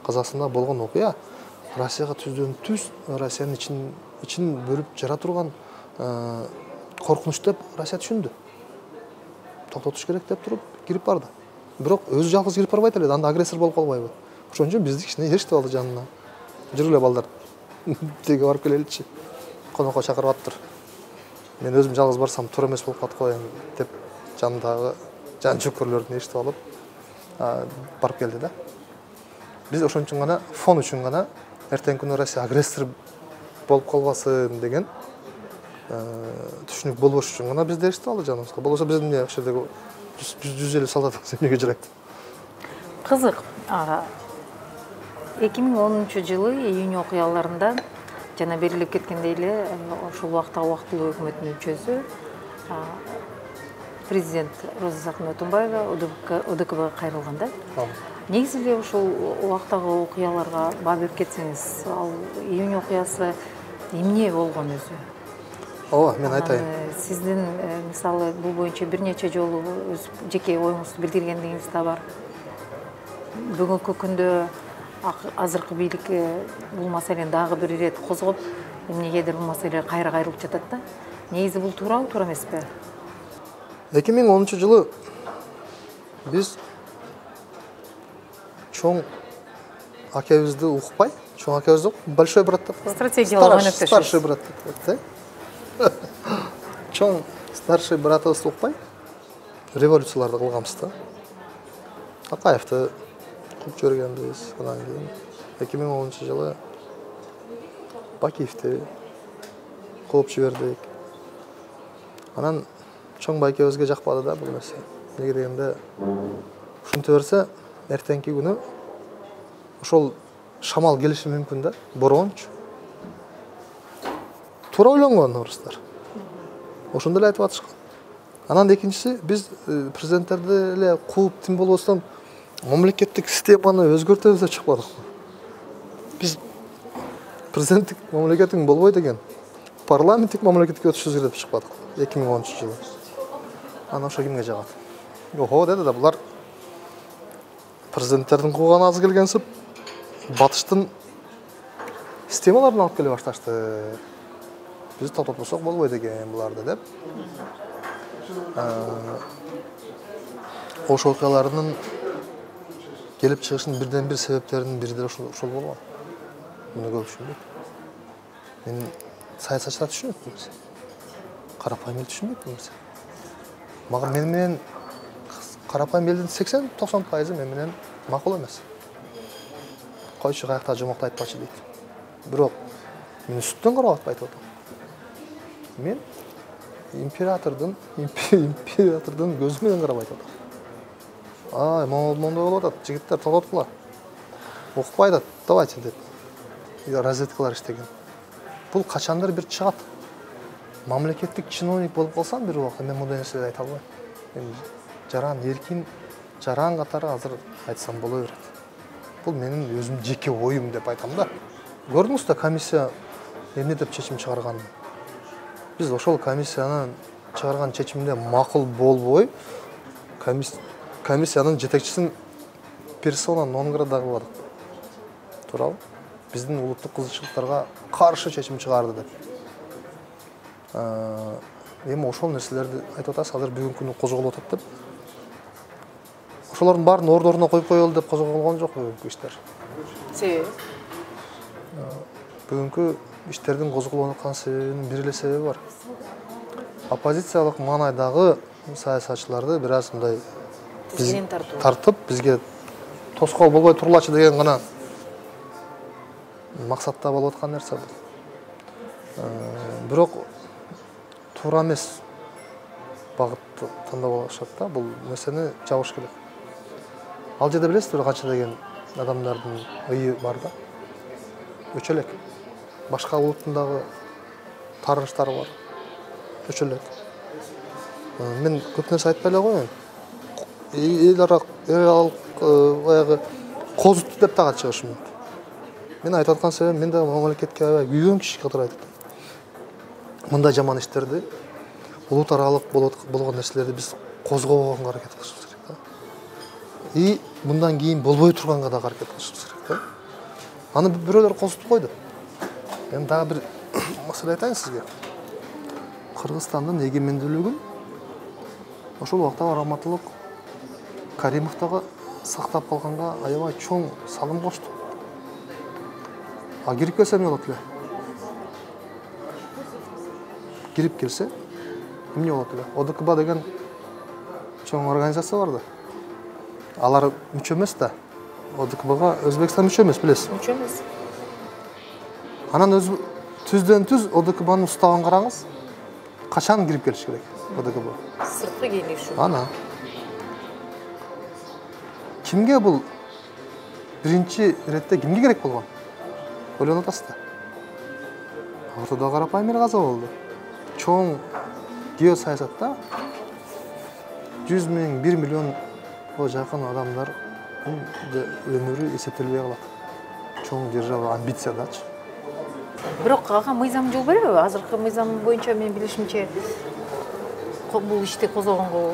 Казакстанда болгон окуя Россияга түздөн-түз Россиянын ичин бөлүп жара турган коркунуч деп Россия түшүндү. Токтотуш керек деп туруп кирип барды. Бирок өзү жалгыз кирип барбайт эле, анда агрессор болуп калбайбы? Ошон үчүн бизди кичине ээрчитип алды жанына. Жүргүлө балдар. Теге барып келеличи. Конокко чакырып аттыр. Мен өзүм жалгыз барсам туура эмес болуп калат коем деп жандагы жан чөкөрлөрдүн эшитип алып барып келди да. Биз ошон үчүн гана, фон үчүн гана эртеңки күнү Россия агрессор болуп калбасын деген түшүнүк болбош үчүн гана бизди эшитип алды жаныбызга. Болбосо биздин эмне ошол жердеги 150 солдатыбыз эмнеге жарайт? Кызык. 2010 жылы июнь окуяларында жана белгилеп кеткендей эле ошол убактагы убактылуу өкмөттүн мүчөсү президент Роза Сахмин Отунбаева ОДКБга кайрылган да. Негизи эле ошол убактагы окуяларга баа берип кетсеңиз, ал июнь окуясы эмне болгон өзү? Ооба, мен айтайын. Сиздин мисалы бул боюнча бир нече жолу өз жеке оюңузду билдиргендигиңиз да бар. Бүгүнкү күндө азыркы бийлик бул маселени дагы бир ирет козгоп, эмнегедир бул маселе кайра кайрылып жатат да. Негизи бул туурабы, туура эмеспи? 2010 жылы биз чоң акебизди укпай, чоң акебизди большой брат деп коет. Стратегиялык өнөктөшүбүз. Старший брат деп коет, да. Чоң старший братыбызды укпай, революцияларды кылганбыз да. Акаевди кууп жибергенбиз, анан кийин 2010 жылы Бакиевди кууп жибердик. Анан чоң байкебизге жакпады да бул нерсе. Неге дегенде ушинте берсе, эртеңки күнү ошол шамал келиши мүмкүн да, борончу. Туура ойлонгон орустар. Ошондой эле айтып атышкан. Анан экинчиси, биз президенттерди эле кууп тим болбостон мамлекеттик системаны өзгөртөбүз деп чыкпадыкпы. Биз президенттік мемлекеттің болбойт экен, парламенттік мемлекетке өтүшүбүз керек деп чыкпадык 2010-жылы. Ана ошо кимге жагат? Охо деди да, булар президенттердин кууганы аз келгенсип, батыштын системаларын алып келе башташты. Биз токтотпосок болбойт экен буларды деп. Ошол окуялардын келип чыгышынын бирден бир себептеринин бири деле ошол болгон. Муну көп түшүнбөйт. Мен саясатчылар түшүнөт бул нерсе. Карапайым эл түшүнбөйт бул нерсе. Мага менен карапайым элдин 80-90% мен менен макул эмес. Койчу каякта жомокто айтпачы дейт. Бирок мен үстүн карап айтып атам. Мен императордун көзү менен карап айтып атам. Ай, мондой болуп атат, жигиттер токтоткула. Укпай атат, давайте деп. Разведкалар иштеген. Бул качандыр бир чыгат. Мамлекеттик чиновник болуп калсам бир убакта мен мындай нерселерди айта албайм. Мен жаран эркин, жаран катары азыр айтсам боло берет. Бул менин өзүм жеке оюм деп айтам да. Көрдүңүз да комиссия эмне деп чечим чыгарганын. Биз ошол комиссиянын чыгарган чечимине макул болбой, комиссиянын жетекчисин персона нон грата кылдык. Туурабы? Биздин улуттук кызыкчылыктарга каршы чечим чыгарды деп. Эми ошол нерселерди айтып атасыз, азыр бүгүнкү күнү козголуп атат деп. Ошолордун баарын ордоруна коюп коелу деп козголгон жок бүгүнкү иштер. Себеби? Бүгүнкү иштердин козголуп аткан себебинин бир эле себеби бар. Оппозициялык маанайдагы саясатчыларды бир аз мындай тартып, бизге тоскоол болбой турлачы деген гана максатта болуп аткан нерсе бул. Бирок туура эмес багытты тандап алышат да, бул нерсени жабыш керек. Ал жерде билесиздер канча деген адамдардын ыйы бар да. Өчө элек. Башка улуттун дагы тарыштары бар. Өчө элек. Мен көп нерсе айтпай эле коеюн. Эл аралык баягы козуту деп дагы чыгышым мүмкүн. Мен айтып аткан себебим, мен дагы мамлекетке аябай күйгөн киши катары айтып атам. Мындай жаман иштерди, улут аралык болгон нерселерди биз козгобогонго аракет кылышыбыз керек да. И мындан кийин болбой турганга дагы аракет кылышыбыз керек да. Аны бирөөлөр козутуп койду. Мен дагы бир маселе айтайын сизге. Кыргызстандын эгемендүүлүгүн ошол убакта Раматылык Каримов дагы сактап калганга аябай чоң салым кошту. А кирип келсе эмне болот эле? Кирип келсе эмне болот эле? ОДКБ деген чоң организация бар да. Алар мүчө эмес да. ОДКБга Өзбекстан мүчө эмес, билесиз? Мүчө эмес. Анан түздөн түз ОДКБны устаган караңыз. Качан кирип келиш керек ОДКБ? Сырткы кеңешүү. Ана. Кимге бул биринчи иретте кимге керек болгон? Ойлонуп атасыз да. Ортодо карапайым эл каза болду. Чоң геосаясатта 100 миң, 1 миллионго жакын адамдар өмүрү эсептелбей калат. Чоң держава амбициядачы. Бирок ага мыйзам жол береби? Азыркы мыйзам боюнча мен билишимче бул ишти козгогонго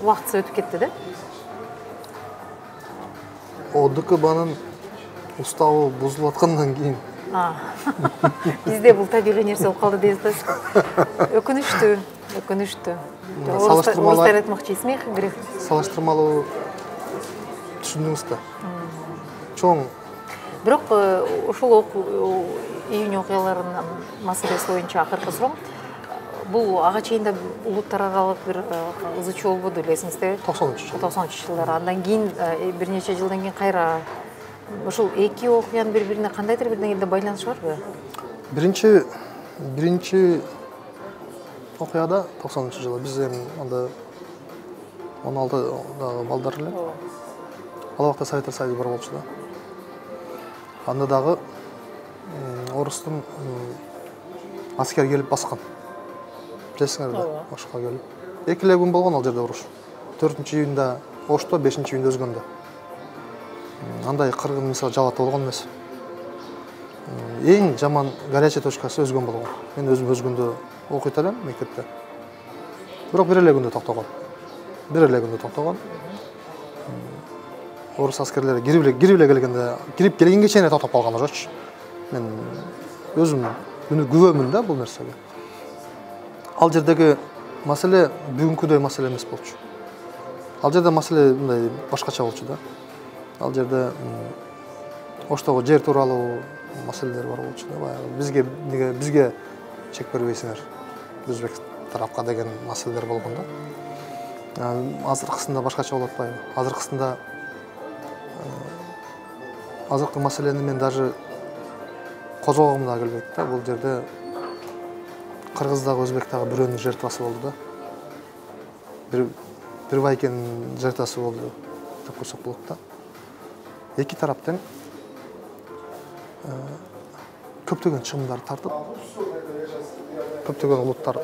убактысы өтүп кетти да. ОДКБнын уставы бузулуп аткандан кийин. Бизде бул табигый нерсе болуп калды деп атасыз. Өкүнүчтүү. Орустар айтмакчы, смех и грех. Салыштырмалуу түшүндүңүз да. Чоң. Бирок ошол июнь окуяларынын маселеси боюнча акыркы суроо. Бул ага чейин да улуттар аралык бир ызы чуу болбоду, элесиңизде? 90-жылдар. Андан кийин бир нече жылдан кийин кайра ошол эки окуянын бири-бирине кандайдыр бир деңгээлде байланышы барбы? Биринчи окуяда 90-жылы биз эми анда 16дагы балдар эле. Ал убакта Советтер Союзу бар болчу да. Анда дагы орустун аскер келип баскан. Билесиңер да, Ошко келип. 2 эле күн болгон ал жерде уруш. 4-июнда Ошто, 5-июнда Өзгөндө. Андай кыргын мисалы жабат болгон эмес. эң жаман горячий точкасы өзгөн болгон. Мен өзүм өзгөндө окуйт элем мектепте. Бирок бир эле күндө токтогон. Орус аскерлери кирип келгенде, кирип келгенге чейин токтоп калган жокчу. Мен өзүм күбөмүн да бул нерсеге. Ал жердеги маселе бүгүнкүдөй маселе эмес болчу. Ал жерде маселе мындай башкача болчу да. Ал жерде оштогу жер тууралуу маселелер бар болчу да. Баягы бизге чек бербейсиңер. Өзбек тарапка деген маселелер болгон да. Азыркысында башкача болуп атпайбы? Азыркы маселени мен даже козгогум да келбейт да. Бул жерде кыргыздагы, өзбектагы бирөөнүн жертвасы болду да. Бир байкенин жертвасы болду деп койсок болот да. Эки тараптан көптөгөн чыгымдар тартып, көптөгөн улуттар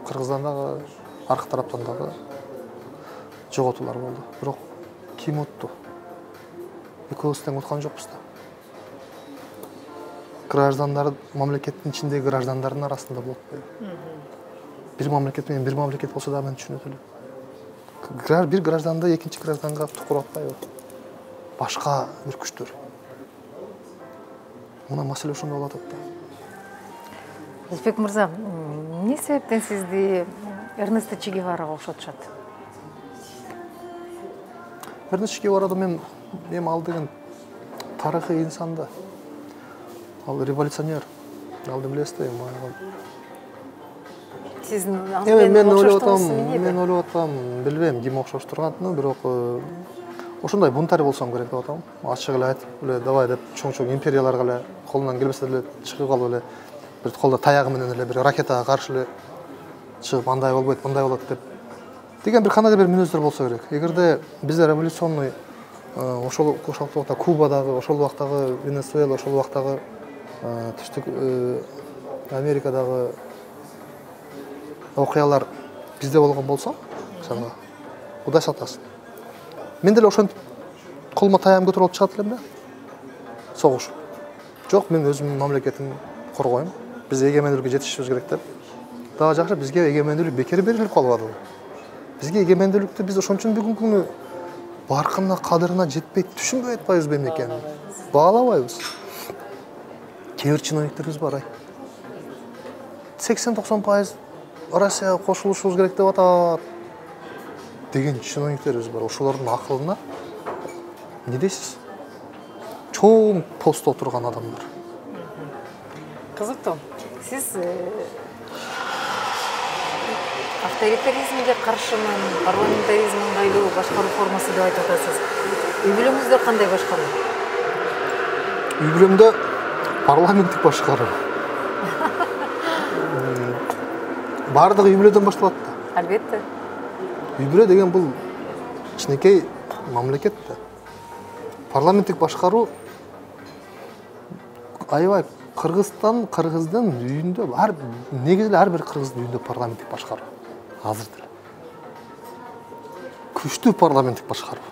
Кыргыздан дагы, аркы тараптан дагы жоготуулар болду. Бирок ким утту? Экөөбүз тең уткан жокпуз да. Граждандар, мамлекеттин ичиндеги граждандардын арасында болот беле. Бир мамлекет менен бир мамлекет болсо да мен түшүнөт элем. Бир гражданды экинчи гражданга тукуруп атпайбы? Башка бир күчтөр. Мына маселе ошондой болуп атат да. Өзбек мырза, эмне себептен сизди Эрнесто Че Геварага окшотушат? Эрнесто Че Геварада мен ал деген тарыхый инсан да. Ал революционер. Алды билесиз да, Сиздин мен ойлоп атам, билбейм ким окшоштурганын, бирок ошондой бунтарь болсом керек деп атам. Ачык эле айтып, эле давай деп чоң империяларга эле колунан келбесе эле чыгып алып эле бир колдо таягы менен эле бир ракетага каршы эле чыгып андай болбойт, мындай болот деп деген бир кандайдыр бир мүнөздөр болсо керек. Эгерде бизде революционный ошол убакта Кубадагы, ошол убактагы Венесуэла, ошол убактагы түштүк Америкадагы окуялар бизде болгон болсо, мисалга, Кудай сактасын. Мен деле ошентип колума таягым көтөрүп алып чыгат элем да. Согуш. Жок, мен өзүмдүн мамлекетимди коргойм. Биз эгемендүүлүккө жетишибиз керек деп. Дагы жакшы, бизге эгемендүүлүк бекер берилип калбады. Бизге эгемендүүлүктү биз ошон үчүн бүгүнкү күнү баркына, кадырына жетпей түшүнбөй атпайбызбы эмне экенин? Баалабайбыз. Кээ бир чиновниктерибиз бар, 80-90% Россияга кошулушубуз керек деп атат деген чиновниктерибиз бар. Ошолордун акылына эмне дейсиз? Чоң постто отурган адамдар. Кызыктуу. Сиз авторитаризмге каршымын, парламентаризм ыңгайлуу башкаруу формасы деп айтып атасыз. Үй бүлөңүздө кандай башкаруу? Үй бүлөмдө парламенттик башкаруу. Бардыгы үй бүлөдөн башталат да. Албетте. Үй бүлө деген бул кичинекей мамлекет да. Парламенттик башкаруу аябай кыргыздын үйүндө негизи ар бир кыргыздын үйүндө парламенттик башкаруу. Азыр деле. Күчтүү парламенттик башкаруу.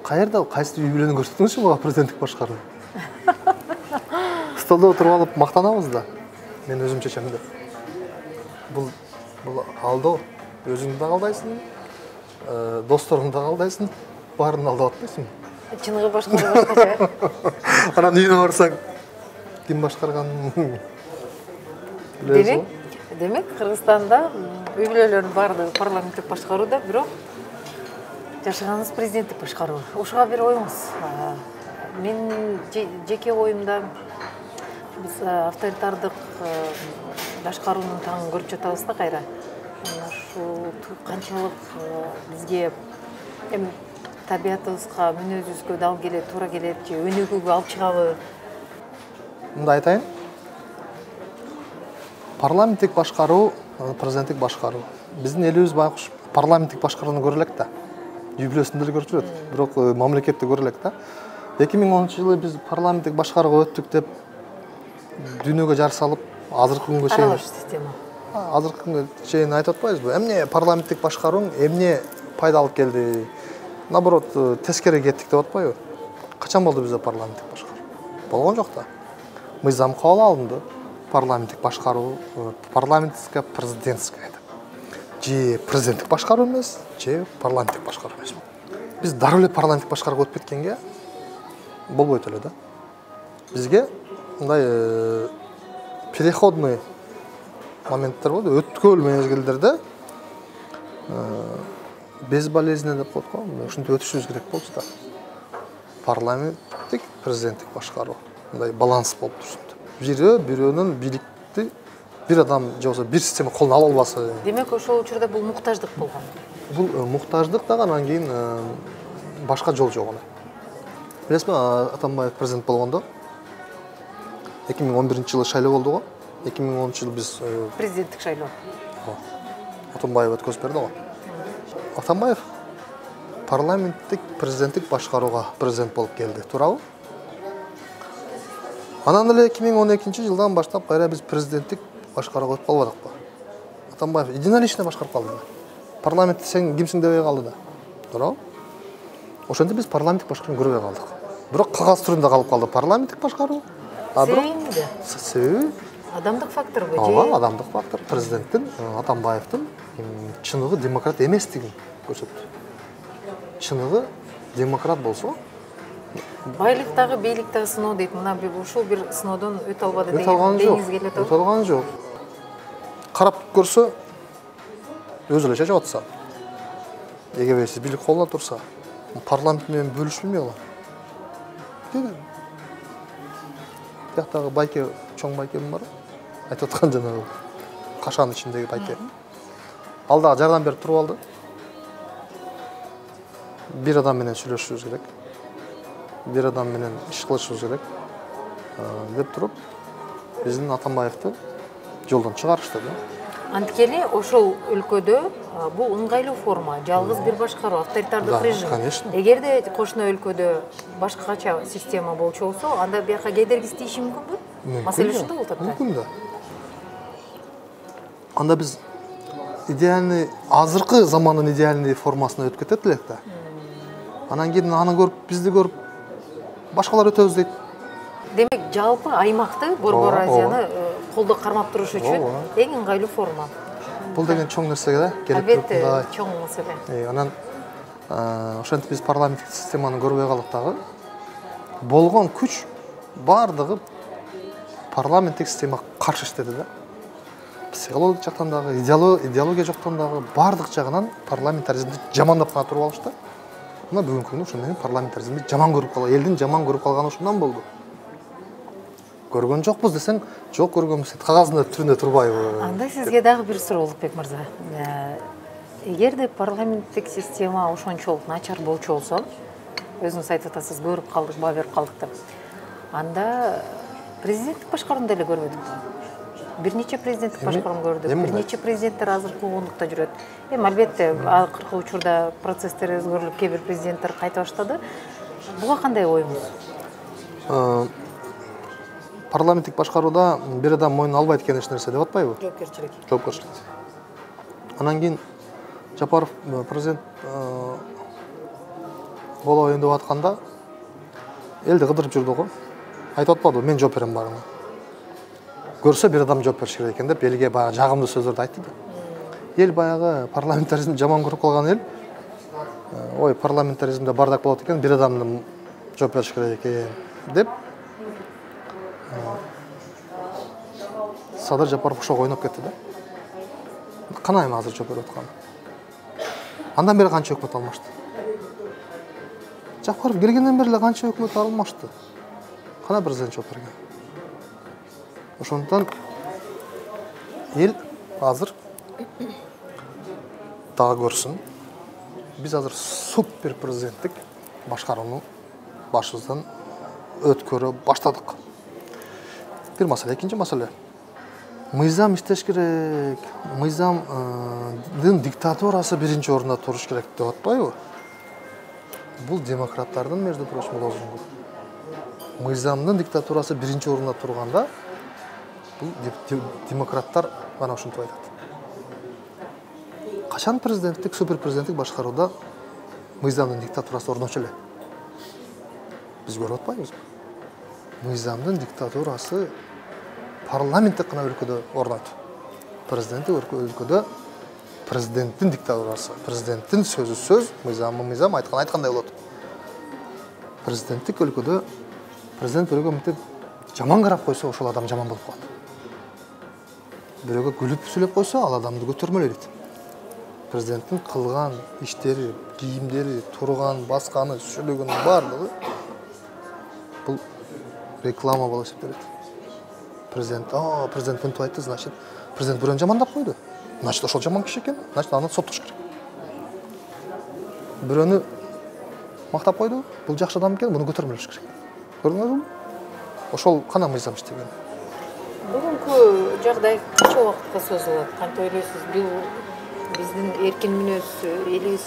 Каерда кайсы үй бүлөнү көрсөтүңүзчү мага президенттик башкаруу? Столдо отуруп алып мактанабыз да. Мен өзүм чечем деп. Бул алдоо. Өзүңдү да алдайсың, досторуңду да алдайсың, баарын алдап атпайсыңбы? Чыныгы башкаруу башкача. Анан үйүнө барсаң, ким башкарганын билесиз го? Демек, Кыргызстанда үй бүлөлөрдүн баардыгы парламенттик башкарууда, бирок жашаганыңыз президенттик башкаруу. Ошого бир оюңуз. Мен жеке оюмда биз авторитардык башкаруунун таңын көрүп жатабыз да кайра. Ушул канчалык бизге эми табиятыбызга, мүнөзүбүзгө дал келет, туура келет же өнүгүүгө алып чыгабы? Мындай айтайын. Парламенттик башкаруу, президенттик башкаруу. Биздин элибиз байкуш парламенттик башкарууну көрө элек да. Үй бүлөсүндө эле көрүп жүрөт, бирок мамлекетти көрө элек да. 2010-жылы биз парламенттик башкарууга өттүк деп дүйнөгө жар салып, азыркы күнгө чейин система. Азыркы күнгө чейин айтып атпайбызбы? Эмне парламенттик башкаруу эмне пайда алып келди? Наоборот, тескери кеттик деп атпайбы? Качан болду бизде парламенттик башкаруу? болгон жок да. Мыйзам кабыл алынды. Парламенттик башкаруу, парламентская президентская деп. Же президенттик башкаруу эмес, же парламенттик башкаруу эмес. Биз дароо эле парламенттик башкарууга өтүп кеткенге болбойт эле да. Бизге мындай переходный моменттер болду, өткөл мезгилдерде безболезненно деп коет го, ушинтип өтүшүбүз керек болчу да. Парламенттик, президенттик башкаруу мындай баланс болуп турсун. Бирөөнүн бийликти бир адам же болбосо бир система колуна ала албасы. Демек ошол учурда бул муктаждык болгон. Бул муктаждык дагы анан кийин башка жол жок ана. Билесизби, Атамбаев президент болгондо 2011-жылы шайлоо болду го. 2010-жылы биз Президенттик шайлоо. Атамбаев өткөзүп берди го. Атамбаев парламенттик, президенттик башкарууга президент болуп келди, туурабы? Анан эле 2012-жылдан баштап кайра биз президенттик башкарууга өтүп калбадыкпы? Атамбаев единолично башкарып калды. Парламентте сен кимсиң дебей калды да. Туурабы? Ошондо биз парламенттик башкарууну көрбөй калдык. Бирок кагаз түрүндө калып калды парламенттик башкаруу. Себеби адамдык факторбу же? Ооба, адамдык фактор. Президенттин, Атамбаевдин чыныгы демократ эместигин көрсөттү. Чыныгы демократ болсо, Байлыктагы, бийликтагы сыноо дейт. Мына ушул бир сыноодон өтө албады дегениңиз келет. Өтө алган жок. Карап көрсө, өзү эле чачып атса. Эгер сиз бийлик колуна турса, парламент менен бөлүшүп билмей калат. Тияктагы байке, чоң байкем бар. Айтып аткан жанагы кашанын ичиндеги байке. Ал дагы жардам берип туруп алды. Бир адам менен сүйлөшүшүбүз керек. Бир адам менен иш кылышыбыз керек деп туруп, биздин Атамбаевди жолдон чыгарышты да. Анткени ошол өлкөдө бул ыңгайлуу форма, жалгыз бир башкаруу, авторитардык режим. Конечно. Эгерде кошуна өлкөдө башкача система болчу болсо, анда бияка кедергиси тийиши мүмкүнбү? Маселе ушунда болуп атат. Мүмкүн да. Анда биз идеальный, азыркы замандын идеальный формасына өтүп кетет элек да. Анан кийин аны көрүп, бизди көрүп, башкалар өтөбүз дейт. Демек, жалпы аймакты, Борбор Азияны колдо кармап туруш үчүн эң ыңгайлуу форма. Бул деген чоң нерсеге да келип Албетте, чоң маселе. Анан ошентип биз парламенттик системаны көрбөй калдык дагы. Болгон күч бардыгы парламенттик системага каршы иштеди да. Психологик жактан дагы, идеология жактан дагы бардык жагынан парламентаризмди жамандап гана туруп алышты. Мына бүгүнкү күндө ошондон парламентаризмди жаман көрүп калган, элдин жаман көрүп калганы ушундан болду. Көргөн жокпуз десең, жок көргөнбүз дейт. Кагазында түрүндө турбайбы? Анда сизге дагы бир суроо, Улукбек мырза. Эгерде парламенттик система ошончолук начар болчу болсо, өзүңүз айтып атасыз, көрүп калдык, баа берип калдык деп. Анда президенттик башкарууну деле көрбөдүкпү? Бир нече президенттик башкарууну көрдүк, бир нече президенттер азыркы ондукта жүрөт. Албетте, акыркы учурда процесстер өзгөрүлүп, кээ бир президенттер кайта баштады. Буга кандай оюңуз? Парламенттик башкарууда бир адам мойнуна албайт экен эч нерсе деп атпайбы? Жоопкерчилик. Анан кийин Жапаров президент болоюн деп атканда элди кыдырып жүрдү го. Айтып атпады, мен жооп берем багына. Көрсө бир адам жооп бериш керек экен деп элге баягы жагымдуу сөздөрдү айтты да. Эл баягы парламентаризмди жаман көрүп калган эл, ой, парламентаризмде бардак болот экен, бир адамды жооп бериш керек экен деп Садыр Жапаров ошого ойноп кетти да. Канайым азыр жооп берип аткан. Андан бери канча өкмөт алмашты? Жапаров келгенден бери эле канча өкмөт алмашты? Кана президент жооп берген? Ошондон эл азыр дагы көрсүн. Биз азыр супер президенттик башкарууну башыбыздан өткөрө баштадык. Бир маселе, экинчи маселе. Мыйзам иштеш керек. Мыйзамдын диктатурасы биринчи орунда туруш керек деп атпайбы? Бул демократтардын, между прочим, лозунгу. Мыйзамдын диктатурасы биринчи орунда турганда, бул демократтар гана ушинтип айтат. Качан президенттик, супер президенттик башкарууда мыйзамдын диктатурасы орночу эле? Биз көрүп атпайбызбы? мыйзамдын диктатурасы парламенттик гана өлкөдө орнойт. Президенттик өлкөдө президенттин диктатурасы, президенттин сөзү сөз, мыйзам айткандай болот. Президенттик өлкөдө президент бирөөгө мынтип жаман карап койсо, ошол адам жаман болуп калат. Бирөөгө күлүп сүйлөп койсо, ал адамды көтөрмөлөйт. Президенттин кылган иштери, кийимдери, турган, басканы, сүйлөгөнүн баардыгы бул реклама болуп эсептелет. Президент мынтип айтты, значит, президент бирөөнү жамандап койду. Значит, ошол жаман киши экен, значит, аны соттош керек. Бирөөнү мактап койду, бул жакшы адам экен, муну көтөрмөлөш керек. Көрдүңүзбү? Ошол кана мыйзам иштеген. Бүгүнкү жагдай канча убакытка созулат? Кантип ойлойсуз? Биздин эркин мүнөз элибиз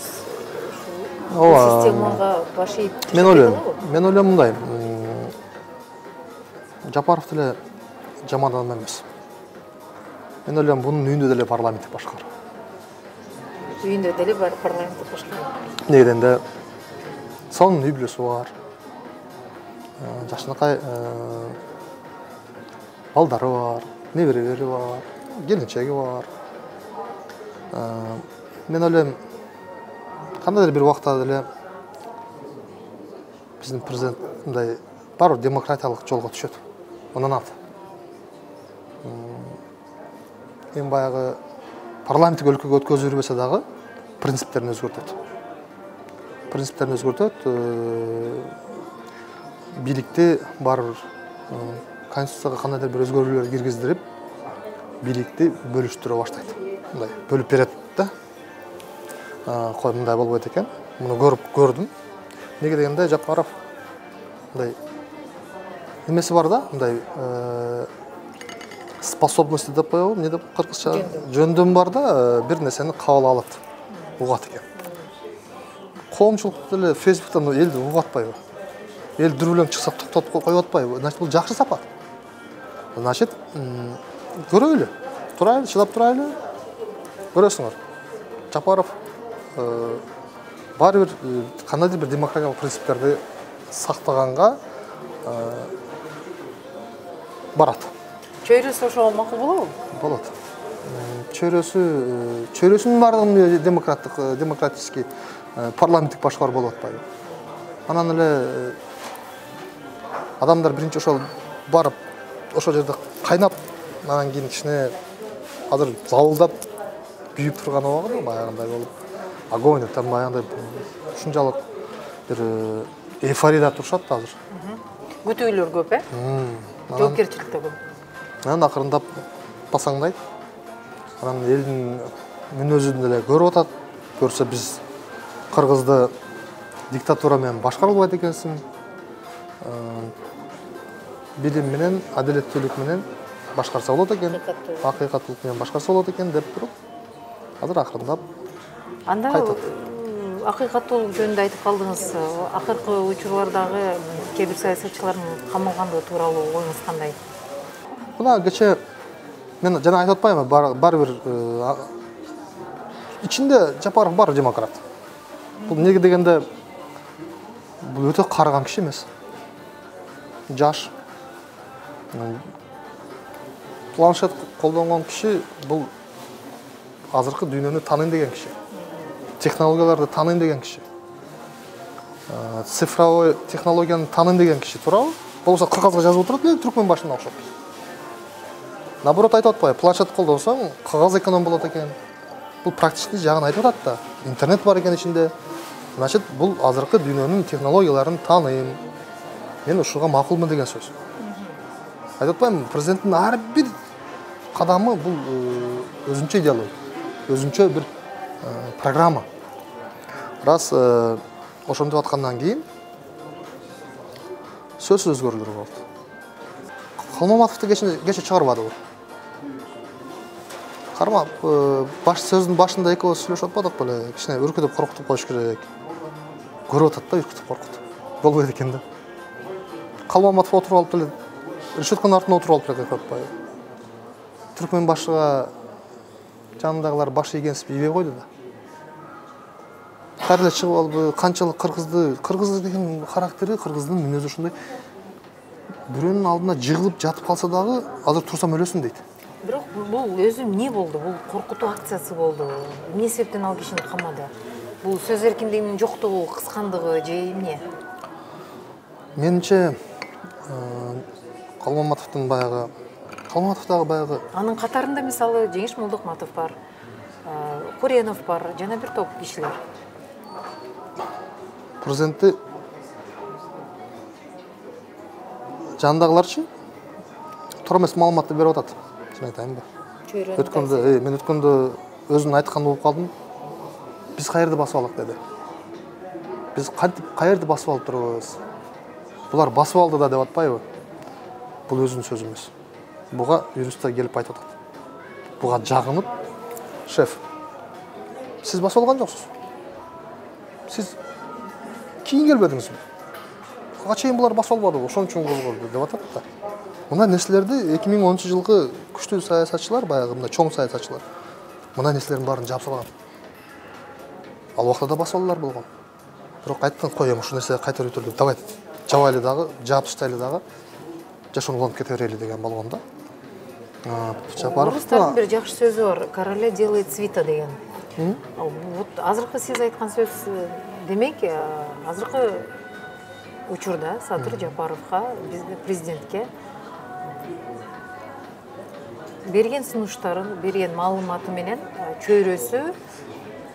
ушул системага баш ийип? Мен ойлойм мындай. Жапаров деле жаман адам эмес. Мен ойлойм, бунун үйүндө деле парламенттик башкар. Үйүндө деле парламенттик башкар. Негеденде сонун үй бүлөсү бар. Жакшынакай балдары бар, неберелери бар, келинчеги бар. Мен ойлойм, кандайдыр бир убакта деле биздин президент мындай бар демократиялык жолго түшөт. Онан эми баягы парламенттик өлкөгө өткөзүп жүрбөсө дагы принциптерин өзгөртөт. Бийликти барыбыр конституцияга кандайдыр бир өзгөрүүлөр киргиздирип, бийликти бөлүштүрө баштайт. Мындай бөлүп берет да. Кой мындай болбойт экен. Муну көрдүм. Неге дегенде Жапаров мындай немеси бар да, мындай способности деп коебу, эмне деп кыргызча жөндөм бар да, бир нерсени кабыл алат, угат экен. Коомчулукта эле Фейсбуктан элди угатпайбы? Эл дүрүлөң чыкса токтотуп коюп атпайбы? Значит, бул жакшы сапат. Значит, көрөлү, турайлы, чыдап турайлы. Көрөсүңөр. Жапаров баары бир кандайдыр бир демократиялык принциптерди сактаганга барат. Чөйрөсү ошого макул болобу? Болот. Чөйрөсүнүн баардыгын демократический парламенттик башкар болуп атпайбы? Анан эле адамдар биринчи ошол барып, ошол жерде кайнап, анан кийин кичине азыр забылдап, күйүп турган убагында баягындай болуп, огонь там баягындай ушунчалык бир эйфорияда турушат да азыр. Күтүүлөр көп, жоопкерчилик да көп. Анан акырындап басаңдайт. Анан элдин мүнөзүн деле көрүп атат. Көрсө биз кыргызды диктатура менен башкара албайт экенсиң. Билим менен, адилеттүүлүк менен башкарса болот экен. Акыйкаттуулук менен башкарса болот экен деп туруп, азыр акырындап анда акыйкаттуулук жөнүндө айтып калдыңыз. Акыркы учурлардагы кээ бир саясатчылардын камалгандыгы тууралуу оюңуз кандай? Мына кече мен жана айтып атпайбы, баары бир ичинде Жапаров бар демократ. Бул неге дегенде бул өтө карыган киши эмес. Жаш. Планшет колдонгон киши бул азыркы дүйнөнү таныйм деген киши. Технологияларды таныйм деген киши. Цифровой технологияны таныйм деген киши, туурабы? Болбосо кагазга жазып отурат эле түркмөн башына окшоп. Наоборот айтып атпайбы, планшет колдонсоң кагаз эконом болот экен. Бул практически жагын айтып атат да. Интернет бар экен ичинде. Значит, бул азыркы дүйнөнүн технологияларын таныйм. Мен ушуга макулмун деген сөз. Айтып атпаймынбы, президенттин ар бир кадамы бул өзүнчө идеология, өзүнчө бир программа. Раз ошондой аткандан кийин сөз өзгөрүүлөр болду. Калмаматовду кече чыгарбадыбы? Карма, сөздүн башында экөөбүз сүйлөшүп атпадык беле? Кичине үркүтүп коркутуп коюш керек. Көрүп атат да, үркүтүп коркутуп. Болбойт экен да. Калмаматов отуруп алып эле решетканын артына отуруп алып берет атпайбы? Түркмөн башыга жанындагылар баш ийгенсип ийбей койду да. Кайра эле чыгып алып канчалык кыргыз деген характери, кыргыздын мүнөзү ушундай бирөөнүн алдына жыгылып жатып калса дагы азыр турсам өлөсүн дейт. Бирок бул өзү эмне болду? Бул коркутуу акциясы болду. Эмне себептен ал кишини камады? Бул сөз эркиндигинин жоктугу, кыскандыгы же эмне? Менимче Калмаматовдун Калмаматовдагы баягы Анын катарында мисалы Жеңиш Молдокматов бар, Куренов бар, жана бир топ кишилер. президенти жанындагыларчы туура эмес маалыматты берип атат. Чын айтайынбы? Мен өткөндө өзүнүн айтканы болуп калдым. Биз каерде басып алдык деди. Биз кантип каерде басып алып турбуз? Булар басып алды да деп атпайбы? Бул өзүнүн сөзү эмес. Буга юристтер келип айтып атат. Буга жагынып, шеф, сиз басып алган жоксуз. Сиз кийин келбедиңизби? Ага чейин булар басып албады, ошон үчүн козголду деп атат да. Мына нерселерди 2010-жылкы күчтүү саясатчылар, баягы мына чоң саясатчылар, мына нерселердин баарын жаап салган. Ал убакта да басып алуулар болгон. Бирок айттым, коем ушул нерсени кайта өтүрдүк. Давай жабайлы дагы, жаап таштайлы дагы. Жашоон уланып кете берели деген болгон да. Орустардын бир жакшы сөзү бар, короля делает свита деген. Вот азыркы сиз айткан сөз демек, азыркы учурда Садыр Жапаровго, президентке берген сунуштарын, берген маалыматы менен чөйрөсү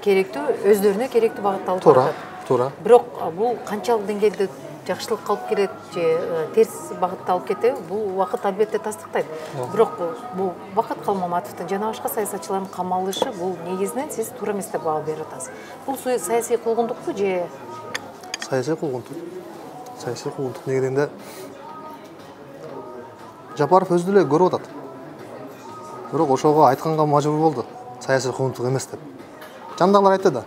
керектүү, өздөрүнө керектүү багытта алып барат. Туура. Бирок бул канчалык деңгээлде жакшылыкка алып келет же терс багытта алып кетеби, бул убакыт албетте тастыктайт. Бирок бул Бакыт Калмаматовдун жана башка саясатчылардын камалышы бул негизинен сиз туура эмес деп баа берип атасыз. Бул саясий кулгундукпу же? Саясий кулгундук. Саясий кулгундук негизинде Жапаров өзү деле көрүп атат. Бирок ошого айтканга мажбур болду. Саясий кулгундук эмес деп. Жандагылар айтты да.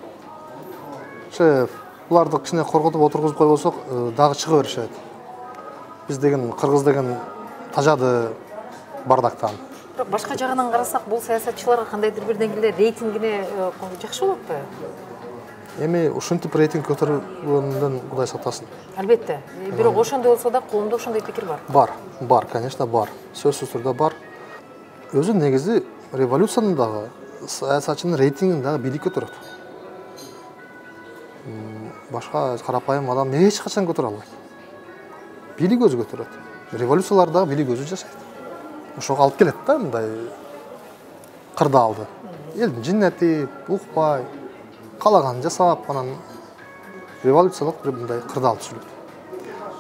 Шеф, буларды кичине корготуп отургузуп койбосок, дагы чыга беришет. Биз деген кыргыз деген тажады бардактан. Бирок башка жагынан карасак, бул саясатчыларга кандайдыр бир деңгээлде рейтингине жакшы болот да. Эми ушинтип рейтинг көтөрүлгөндөн Кудай сактасын. Албетте. Бирок ошондой болсо да коомдо ошондой пикир бар. Бар, конечно, бар. Сөзсүз түрдө бар. Өзү негизи революциянын дагы, саясатчынын рейтингин дагы бийлик көтөрөт. Башка карапайым адам эч качан көтөрө албайт. Бийлик өзү көтөрөт. Революциялар дагы бийлик өзү жашайт. Ошого алып келет да мындай кырдаалды. Элдин жиннети, укпай, калаганын жасап, анан революциялык бир мындай кырдаал түзүлөт.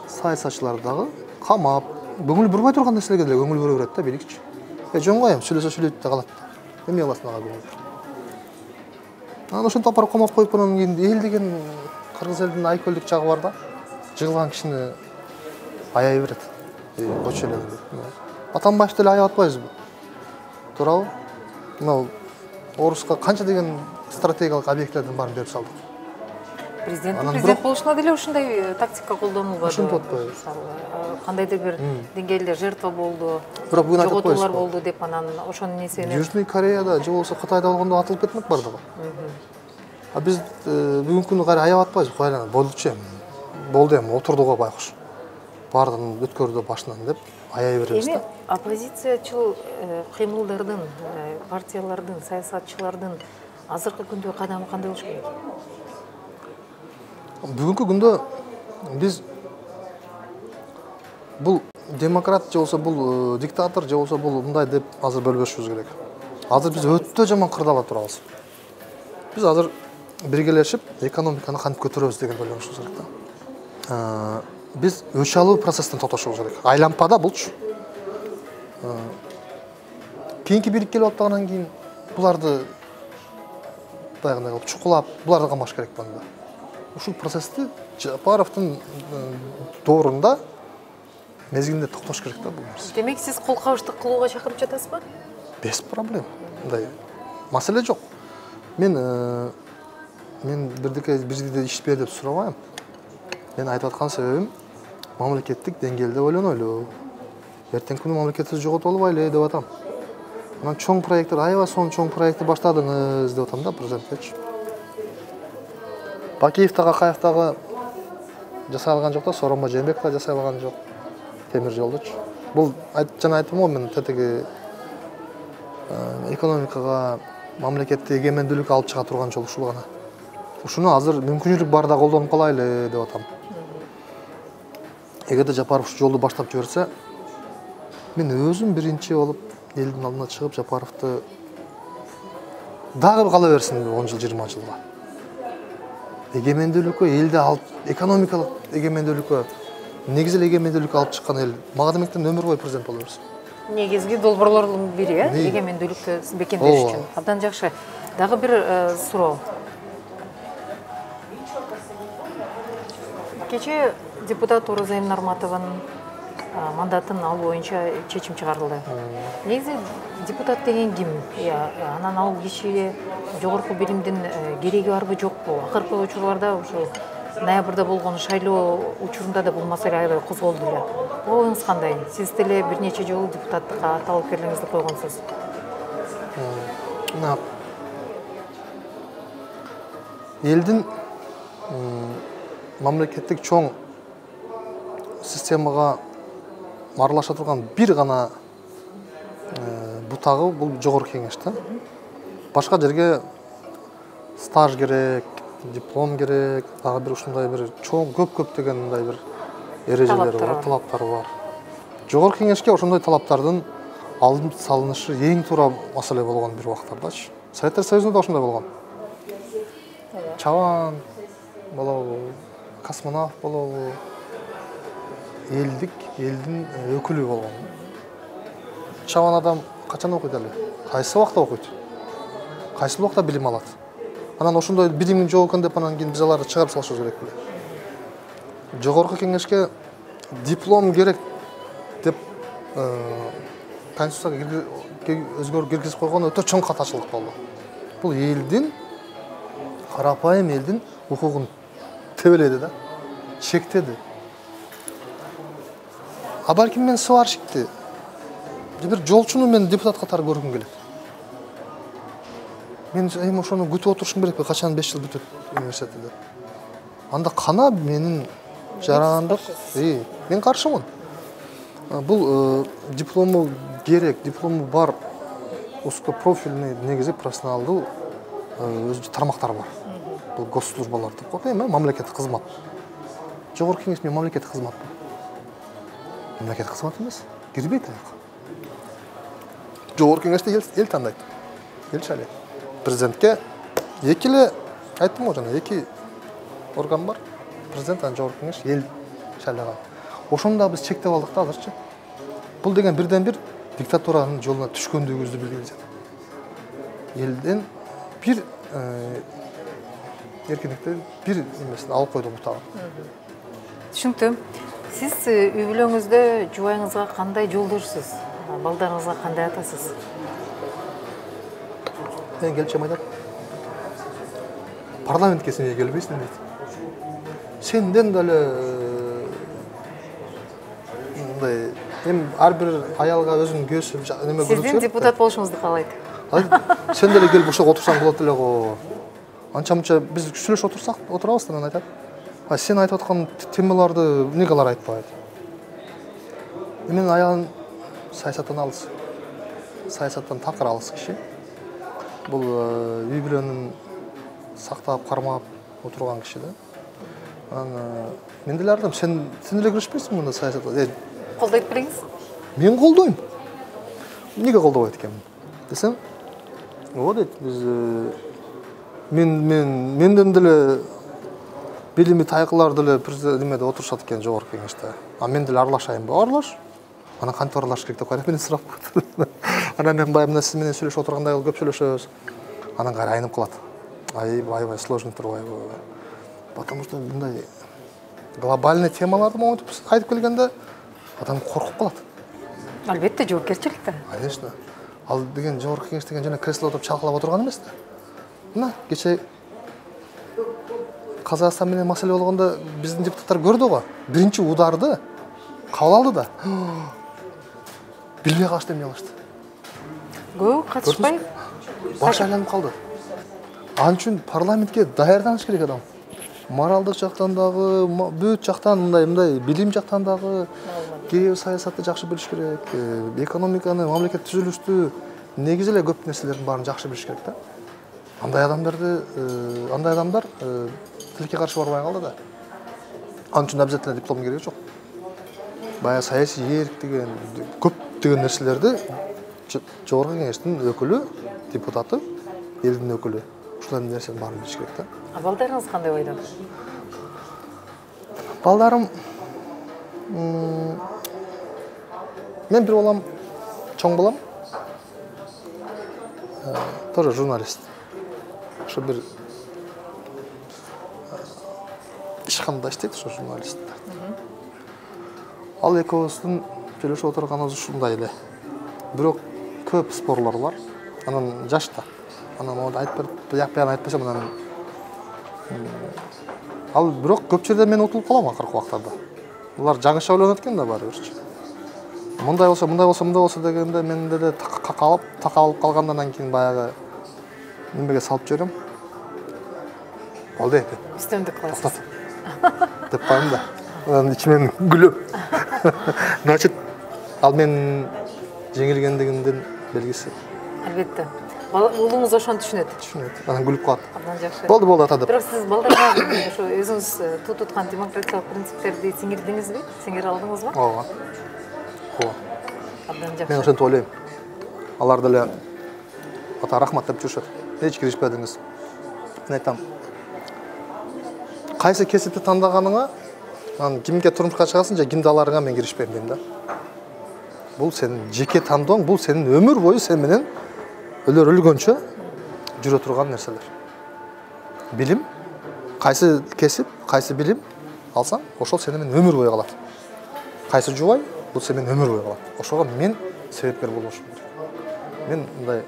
Саясатчылар дагы камап, көңүл бурбай турган нерселерге деле көңүл бура берет да бийликчи. Жөн коем, сүйлөйт да калат. Эме кыласың ага көңүл. Анан ошентип апарып камап коюп анан кийин эл деген кыргыз элдин айкөлдүк жагы бар да. Жыгылган кишини аяй берет. Кочу эле. Атамбаев деле аяп атпайбызбы? Туурабы? Мына Оруска канча деген стратегиялык объекттердин баарын берип салдык. Президент болушуна деле ушундай тактика колдонулбады. Ушинтип атпайбы? Кандайдыр бир деңгээлде жертва болду, бирок бүгүн айтып жоготуулар болду деп анан ошонун несени Южный Кореяда же болбосо Кытайда болгондо атылып кетмек бардыгы. А биз бүгүнкү күнү кайра аяп атпайбыз, коелы болдучу эми. Болду эми, отурду го байкуш. Бардыгын өткөрдү башынан деп аяй беребиз да. Эми оппозициячыл кыймылдардын, партиялардын, саясатчылардын азыркы күндө кадамы кандай болуш керек? Бүгүнкү күндө биз бул демократ же болсо бул диктатор же болсо бул мындай деп азыр бөлбөшүбүз керек. Азыр биз өтө жаман кырдаалда турабыз. Биз азыр биргелешип экономиканы кантип көтөрөбүз деген ойлонушубуз керек да. Биз өч алуу процесстен токтошубуз керек. Айлампада булчу. Кийинки бийлик келип аттагандан кийин буларды баягындай кылып чукулап, буларды камаш керек банда. Ушул процессти Жапаровдун доорунда мезгилинде токтош керек да бул нерсе. Демек сиз кол кабыштык кылууга чакырып жатасызбы? Без проблем. Мындай маселе жок. Мен бизге иш бер деп сурабайм. Мен айтып аткан себебим мамлекеттик деңгээлде ойлонойлу. Эртеңки күнү мамлекетти жоготуп албайлы деп атам. Анан чоң проекттер, аябай сонун чоң проектти баштадыңыз деп атам да президенттечи. Бакиев дагы Акаев дагы жасай алган жок да, Сооронбай Жээнбеков да жасай алган жок. темир жолдочу. Бул жана айттым го мен тетиги экономикага, мамлекетти эгемендүүлүккө алып чыга турган жол ушул гана. Ушуну азыр мүмкүнчүлүк барда колдонуп калайлы деп атам. Эгерде Жапаров ушу жолду баштап жиберсе, мен өзүм биринчи болуп элдин алдына чыгып Жапаровду дагы кала берсин 10 жыл 20 жылга. Эгемендүүлүккө элди алып, экономикалык эгемендүүлүккө, негизги эгемендүүлүккө алып чыккан эл мага демектен өмүр бою президент боло берсин. Негизги долбоорлордун бири эгемендүүлүктү бекемдеш үчүн. Абдан жакшы. Дагы бир суроо. Кече депутат Ораза Нарматованын мандатын алуу боюнча чечим чыгарылды. Негизи депутат деген ким? Анан ал кишиге жогорку билимдин кереги барбы жокпу? Акыркы учурларда ушу ноябрда болгон шайлоо учурунда да бул маселе аябай козголду эле. Оюңуз кандай? Сиз деле бир нече жолу депутаттыкка талапкерлигиңизди койгонсуз. Элдин мамлекеттик чоң системага аралаша турган бир гана бутагы бул жогорку кеңеш да. Башка жерге стаж керек, диплом керек, дагы бир ушундай бир чоң көп деген мындай бир эрежелери бар, талаптары бар. Жогорку кеңешке ошондой талаптардын алынып салынышы эң туура маселе болгон бир убактардачы. Советтер Союзунда да ошондой болгон. Чабан болобу, космонавт болобу, элдин өкүлү болгон. Чабан адам качан окуйт эле? Кайсы убакта окуйт? Кайсы убакта билим алат? Анан ошондой билимин жок экен деп анан кийин биз аларды чыгарып салышыбыз керек беле. Жогорку кеңешке диплом керек деп Конституцияга өзгөртүү киргизип койгон өтө чоң катачылык болду. Бул элдин, карапайым элдин укугун тебеледи да, чектеди. А балким мен сварщикти, бир жолчуну мен депутат катары көргүм келет. Мен ошону күтүп отурушум керекпи, качан 5 жыл бүтөт университетте деп. Анда кана менин жарандык, мен каршымын. Бул диплому керек, диплому бар, узкопрофильный, негизи профессионалдуу өзү тармактар бар. Бул госслужбалар деп коет, мамлекеттик кызмат. Жогорку кеңеш мен мамлекеттик кызмат. Мамлекеттик кызмат эмес, кирбейт аяка. Жогорку кеңеште эл тандайт. Эл шайлайт. Президентке эки эле айттым го жана, эки орган бар. Президент анан жогорку кеңеш эл шайлаган. Ошону да биз чектеп алдык да азырчы. Бул деген бирден бир диктатуранын жолуна түшкөндүгүбүздү билдирет. Элден бир эркиндикти бир эмесин алып койду бутагын. Түшүнүктү. Сиз үй бүлөңүздө жубайыңызга кандай жолдошсуз? Балдарыңызга кандай атасыз? Мен келчем айтат. Парламентке сен келбейсиң дейт. Сенден деле мындай ар бир аялга өзүнүн көөсү неме көрүп. Сиздин депутат болушуңузду каалайт. Сен деле келип ошого отурсаң болот эле го. Анча-мынча биз сүйлөшүп отурсак, отурабыз да, анан айтат. Сен айтып аткан темаларды эмнеге алар айтпайт? Менин аялым саясаттан алыс. Саясаттан такыр алыс киши. Бул үй бүлөнүн сактап, кармап отурган киши да. Анан мен деле ардым, сен деле киришпейсиң мында саясатка. Колдойт белеңиз? Мен колдойм. Эмнеге колдобойт экенмин? Десем, о дейт, биз менден деле билими тайкылар деле немеде отурушат экен жогорку кеңеште. А мен деле аралашайынбы? Аралаш. Анан кантип аралаш керек деп кайра мени сурап коет. Анан мен баягы сиз менен сүйлөшүп отургандай көп сүйлөшөбүз. Анан кайра айнып калат. Аябай сложный турбайбы. Потому что мындай глобальный темаларды монтип айтып келгенде адам коркуп калат. Албетте, жоопкерчилик да. Конечно. Ал деген жогорку кеңеш деген жана креслода отуруп чалкалап отурган эмес да. Мына кече Казакстан менен маселе болгондо биздин депутаттар көрдү го. Биринчи ударды кабыл алды да. Билбей калышты, эмне кылышты. Көп катышпай баш айланып калды. Ал үчүн парламентке даярданыш керек адам. Моралдык жактан дагы, бүт жактан мындай билим жактан дагы геосаясатты жакшы билиш керек, экономиканы, мамлекет түзүлүштү, негизи эле көп нерселердин баарын жакшы билиш керек да. Андай адамдар тилекке каршы барбай калды да. Анын үчүн обязательно диплом кереги жок. Баягы саясий эрк деген көптөгөн нерселерди жогорку кеңештин өкүлү, депутаты, элдин өкүлү ушулардын нерсенин баарын билиш керек да. А балдарыңыз кандай ойдо? Балдарым мен бир балам, чоң балам, тоже журналист. Ошо бир ишканада иштейт, ошо журналист. Ал экөөбүздүн сүйлөшүп отурганыбыз ушундай эле. Бирок көп спорлор бар. Анан жашта. Анан моду айтып, бияк айтпасам, анан ал бирок көп жерде мен утулуп калам акыркы убактарда. Булар жаңыча ойлонот экен да баары бирчи. Мындай болсо дегенде мен деле такалып калгандан кийин баягы немеге салып жиберем. Болду деп. Үстөмдүк кыласыз. Деп коем да. Анан ичимен күлөм. Значит, ал мен жеңилгендигимдин белгиси. Албетте. Уулуңуз ошону түшүнөт. Анан күлүп калат. Абдан жакшы. Болду ата деп. Бирок сиз балдарыңызга ошо өзүңүз туткан демократиялык принциптерди сиңирдиңизби? Сиңире алдыңызбы? Ооба. Абдан жакшы. Мен ошентип ойлойм. Алар деле ата рахмат деп жүрүшөт. Эч киришпедиңиз. Мен айтам. Кайсы кесипти тандаганыңа, анан кимге турмушка чыгасың же кимди аларыңа мен киришпейм дейм да. Бул сенин жеке тандооң, бул сенин өмүр бою сен менен өлгөнчө жүрө турган нерселер. Билим, кайсы кесип, кайсы билим алсаң, ошол сени менен өмүр бою калат. Кайсы жубай, бул сени менен өмүр бою калат. Ошого мен себепкер болушум керек. Мен мындай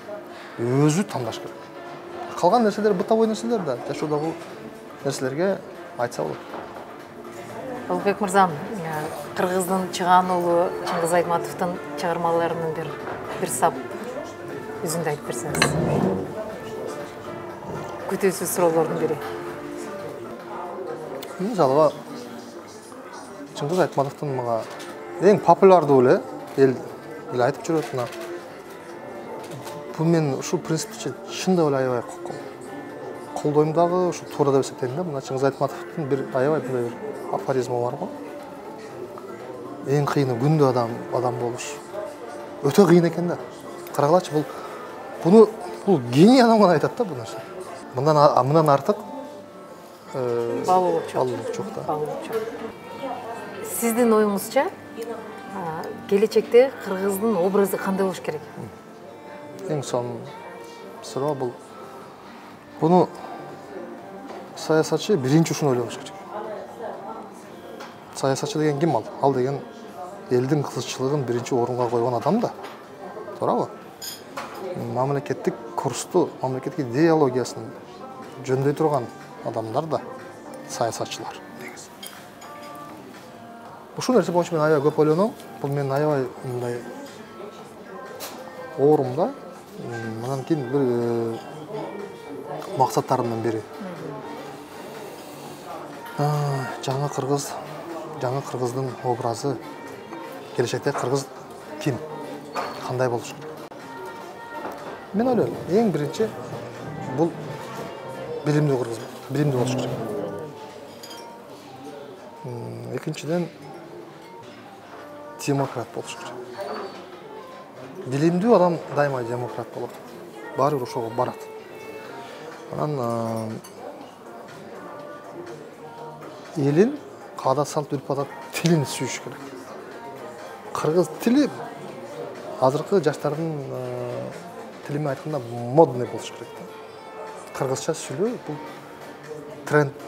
өзү тандаш керек. Калган нерселер бытовой нерселер да, жашоодогу нерселерге айтса болот. Улукбек мырза, Кыргыздын чыгаан уулу Чыңгыз Айтматовдун чыгармаларынын бир сап өзүндү айтып берсеңиз. Күтүүсүз суроолордун бири. Мисалга Чыңгыз Айтматовдун мага эң популярдуу эл айтып жүрөт мына. Бул мен ушул принципти чындап эле аябай колдойм дагы, ушу туура деп эсептейм да. Мына Чыңгыз Айтматовдун бир аябай мындай бир афоризми бар го. Эң кыйыны күндө адам болуш. Өтө кыйын экен да. Карагылачы, бул гений адам гана айтат да бул нерсе. Мындан артык баалуулук жок да. Сиздин оюңузча, келечекте Кыргыздын образы кандай болуш керек? Эң сонун суроо бул. Буну саясатчы биринчи ушуну ойлош керек. Саясатчы деген ким ал? Ал деген элдин кызыкчылыгын биринчи орунга койгон адам да. Туурабы? Мамлекеттик курсту, мамлекеттик идеологиясын жөндөй турган адамдар да саясатчылар негизи. Ушул нерсе боюнча мен аябай көп ойлоном. Бул мен аябай мындай оорум да. Мындан кийин бир максаттарымдын бири. Жаңы Кыргыздын образы, келечекте Кыргыз ким? Кандай болуш керек? Мен ойлойм, эң биринчи бул билимдүү Кыргыз, билимдүү болуш керек. Экинчиден демократ болуш керек. Билимдүү адам дайыма демократ болот. Баары бир ошого барат. Анан элин каада салт үрп-адат тилин сүйүш керек. Кыргыз тили азыркы жаштардын тилимен айтканда модный болуш керек да. Кыргызча сүйлөө бул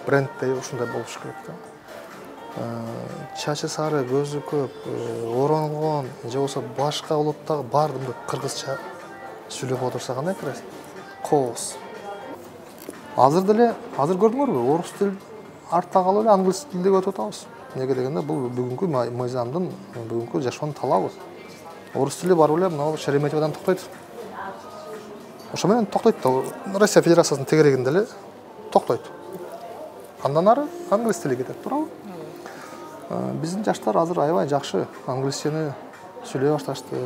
бренд ушундай болуш керек да. Чачы сары, көзү көп, оронгон же болсо башка улуттагы баардыгы кыргызча сүйлөп отурса кандай кыргыз? Коос. Азыр көрдүңөрбү? Орус тил артта калып эле англис тилдеги өтүп атабыз. Неге дегенде бул бүгүнкү мыйзамдын, бүгүнкү жашоонун талабы. Орус тили барып эле мына Шереметьевадан токтойт. Ошо менен токтойт да. Россия Федерациясынын тегерегинде эле токтойт. Андан ары англис тили кетет, туурабы? Биздин жаштар азыр аябай жакшы англисчени сүйлөй башташты.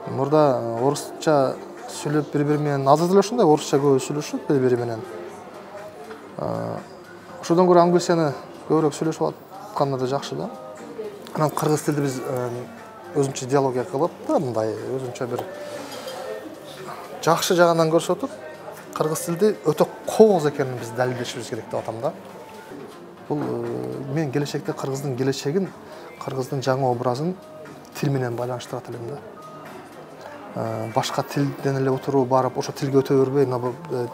Мурда орусча сүйлөп бири-бири менен азыр деле ошондой орусча көп сүйлөшөт бири-бири менен. Ошодон көрө англисчени көбүрөөк сүйлөшүп атканы да жакшы да. Анан кыргыз тилди биз өзүнчө диалогия кылып да, мындай өзүнчө бир жакшы жагынан көрсөтүп, кыргыз тилди өтө кооз экенин биз далилдешибиз керек деп атам да. Бул мен келечекте кыргыздын келечегин, кыргыздын жаңы образын тил менен байланыштырат элем да. Башка тилден эле отуруп барып, ошо тилге өтө бербей,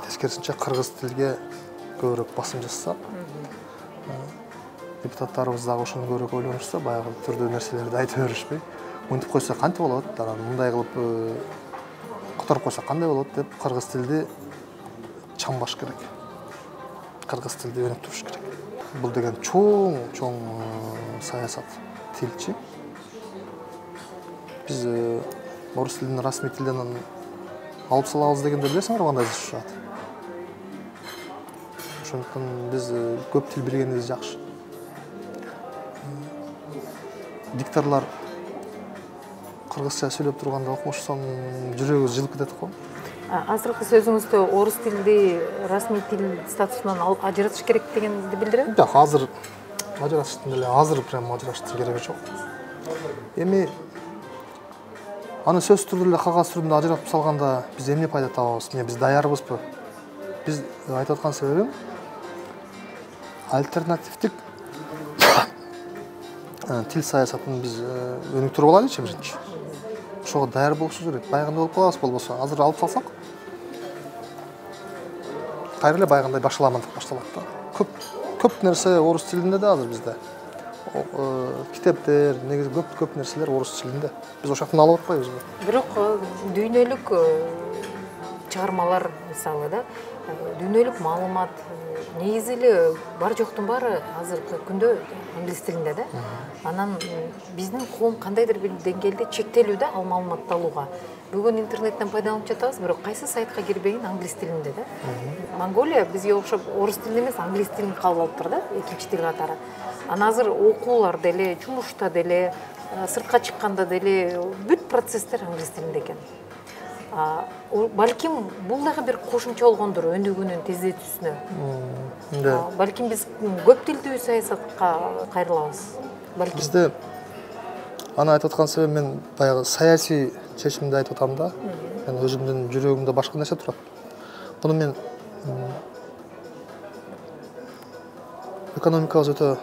тескерисинче кыргыз тилге көбүрөөк басым жасап, депутаттарыбыз дагы ошону көбүрөөк ойлонушса, баягы түрдүү нерселерди айта беришпей, мынтип койсо кантип болот, мындай кылып которуп койсо кандай болот деп кыргыз тилди чамбаш керек. Кыргыз тилди өнүк туруш керек. Бул деген чоң саясат, тилчи. Биз орус тилин расмий тилден алып салабыз дегенде билесиңер кандай жазышат. Ошондуктан биз көп тил билгенибиз жакшы. Дикторлор кыргызча сүйлөп турганда окумушсам жүрөгүбүз жылып кетет го. Азыркы сөзүңүздө орус тилди расмий тил статусунан ажыратыш керек дегенди билдирет? Жок, азыр ажыратыштын эле азыр прям ажыратыштын кереги жок. Эми аны сөз түрдө эле кагаз түрүндө ажыратып салганда биз эмне пайда табабыз? Биз даярбызбы? Биз айтып аткан себебим альтернативдик тил саясатын биз өнүктүрүп алайлычы биринчи. Ошого даяр болушубуз керек. Байгындай болуп калабыз болбосо, азыр алып салсак, кайра эле байгындай башаламандык башталат да. Көп нерсе орус тилинде да азыр бизде. Китептер, негизи көп нерселер орус тилинде. Биз ошоктон алып атпайбызбы? Бирок дүйнөлүк чыгармалар мисалы да, дүйнөлүк маалымат негизи эле бар жоктун баары азыркы күндө англис тилинде да. Анан биздин коом кандайдыр бир деңгээлде чектелүү да ал маалыматты алууга. Бүгүн интернеттен пайдаланып жатабыз, бирок кайсы сайтка кирбегин англис тилинде да. Монголия бизге окшоп орус тилин эмес, англис тилин кабыл алыптыр да, экинчи тил катары. Анан азыр окуулар деле, жумушта деле, сыртка чыкканда деле бүт процесстер англис тилинде экен. Балким бул дагы бир кошумча болгондур өнүгүүнүн тездетүүсүнө. Балким биз көп тилдүү саясатка кайрылабыз. Бизде аны айтып аткан себебим мен баягы саясий чечимди айтып атам да. Мен өзүмдүн жүрөгүмдө башка нерсе турат. Муну мен экономикабыз өтө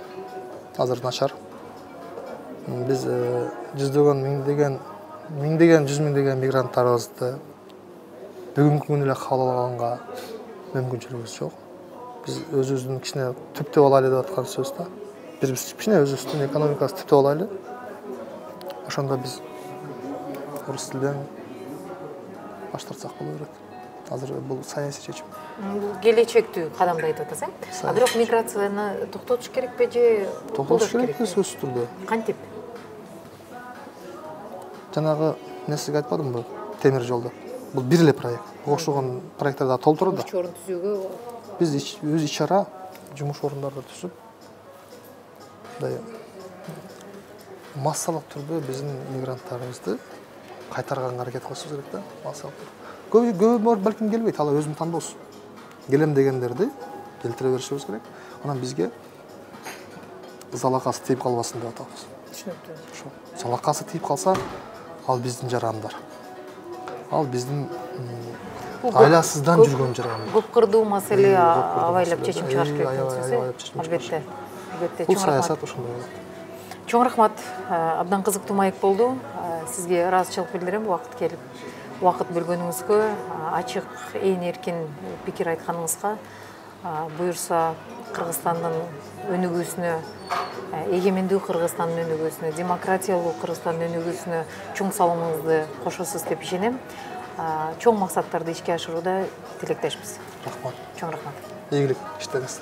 азыр начар. Биз жүздөгөн, миңдеген, жүз миңдеген мигранттарыбызды бүгүнкү күнү эле кабыл алганга мүмкүнчүлүгүбүз жок. Биз өзүбүздүн кичине түптөп алайлы деп аткан сөз да. Биз кичине өзүбүздүн экономикабызды түптөп алайлы. Ошондо биз орус тилден баш тартсак боло берет. Азыр бул саясий чечим. Бул келечектүү кадамды айтып атасың. Бирок миграцияны токтотуш керекпи же токтотуш керекпи сөзсүз түрдө. Кантип? Жанагы нерсеге айтпадымбы? Темир жолдо. Бул бир эле проект. Окшогон проекттер да толтурду да. Жумуш орун түзүүгө биз өз ич-чара жумуш орундарды түзүп, массалык түрдө биздин мигранттарыбызды кайтарганга аракет кылышыбыз керек да, массалык түрдө. Көбү балким келбейт, ал өзүнүн тандоосу. Келем дегендерди келтире беришибиз керек. Анан бизге залакасы тийип калбасын деп атабыз. түшүнүктүү. Ошо. Залакасы тийип калса, ал биздин жарандар. Ал биздин айласыздан жүргөн жаран. Көп кырдуу маселе абайлап чечим чыгарыш керек депсиз. Албетте. Бул саясат ошондой болот. Чоң рахмат. Абдан кызыктуу маек болду. Сизге ыраазычылык билдирем, убакыт бөлгөнүңүзгө, ачык, ээн эркин пикир айтканыңызга. Буюрса Кыргызстандын өнүгүүсүнө, эгемендүү Кыргызстандын өнүгүүсүнө, демократиялуу Кыргызстандын өнүгүүсүнө чоң салымыңызды кошосуз деп ишенем. Чоң максаттарды ишке ашырууда тилектешпиз. Рахмат. Чоң рахмат. Ийгилик, иштериңиз.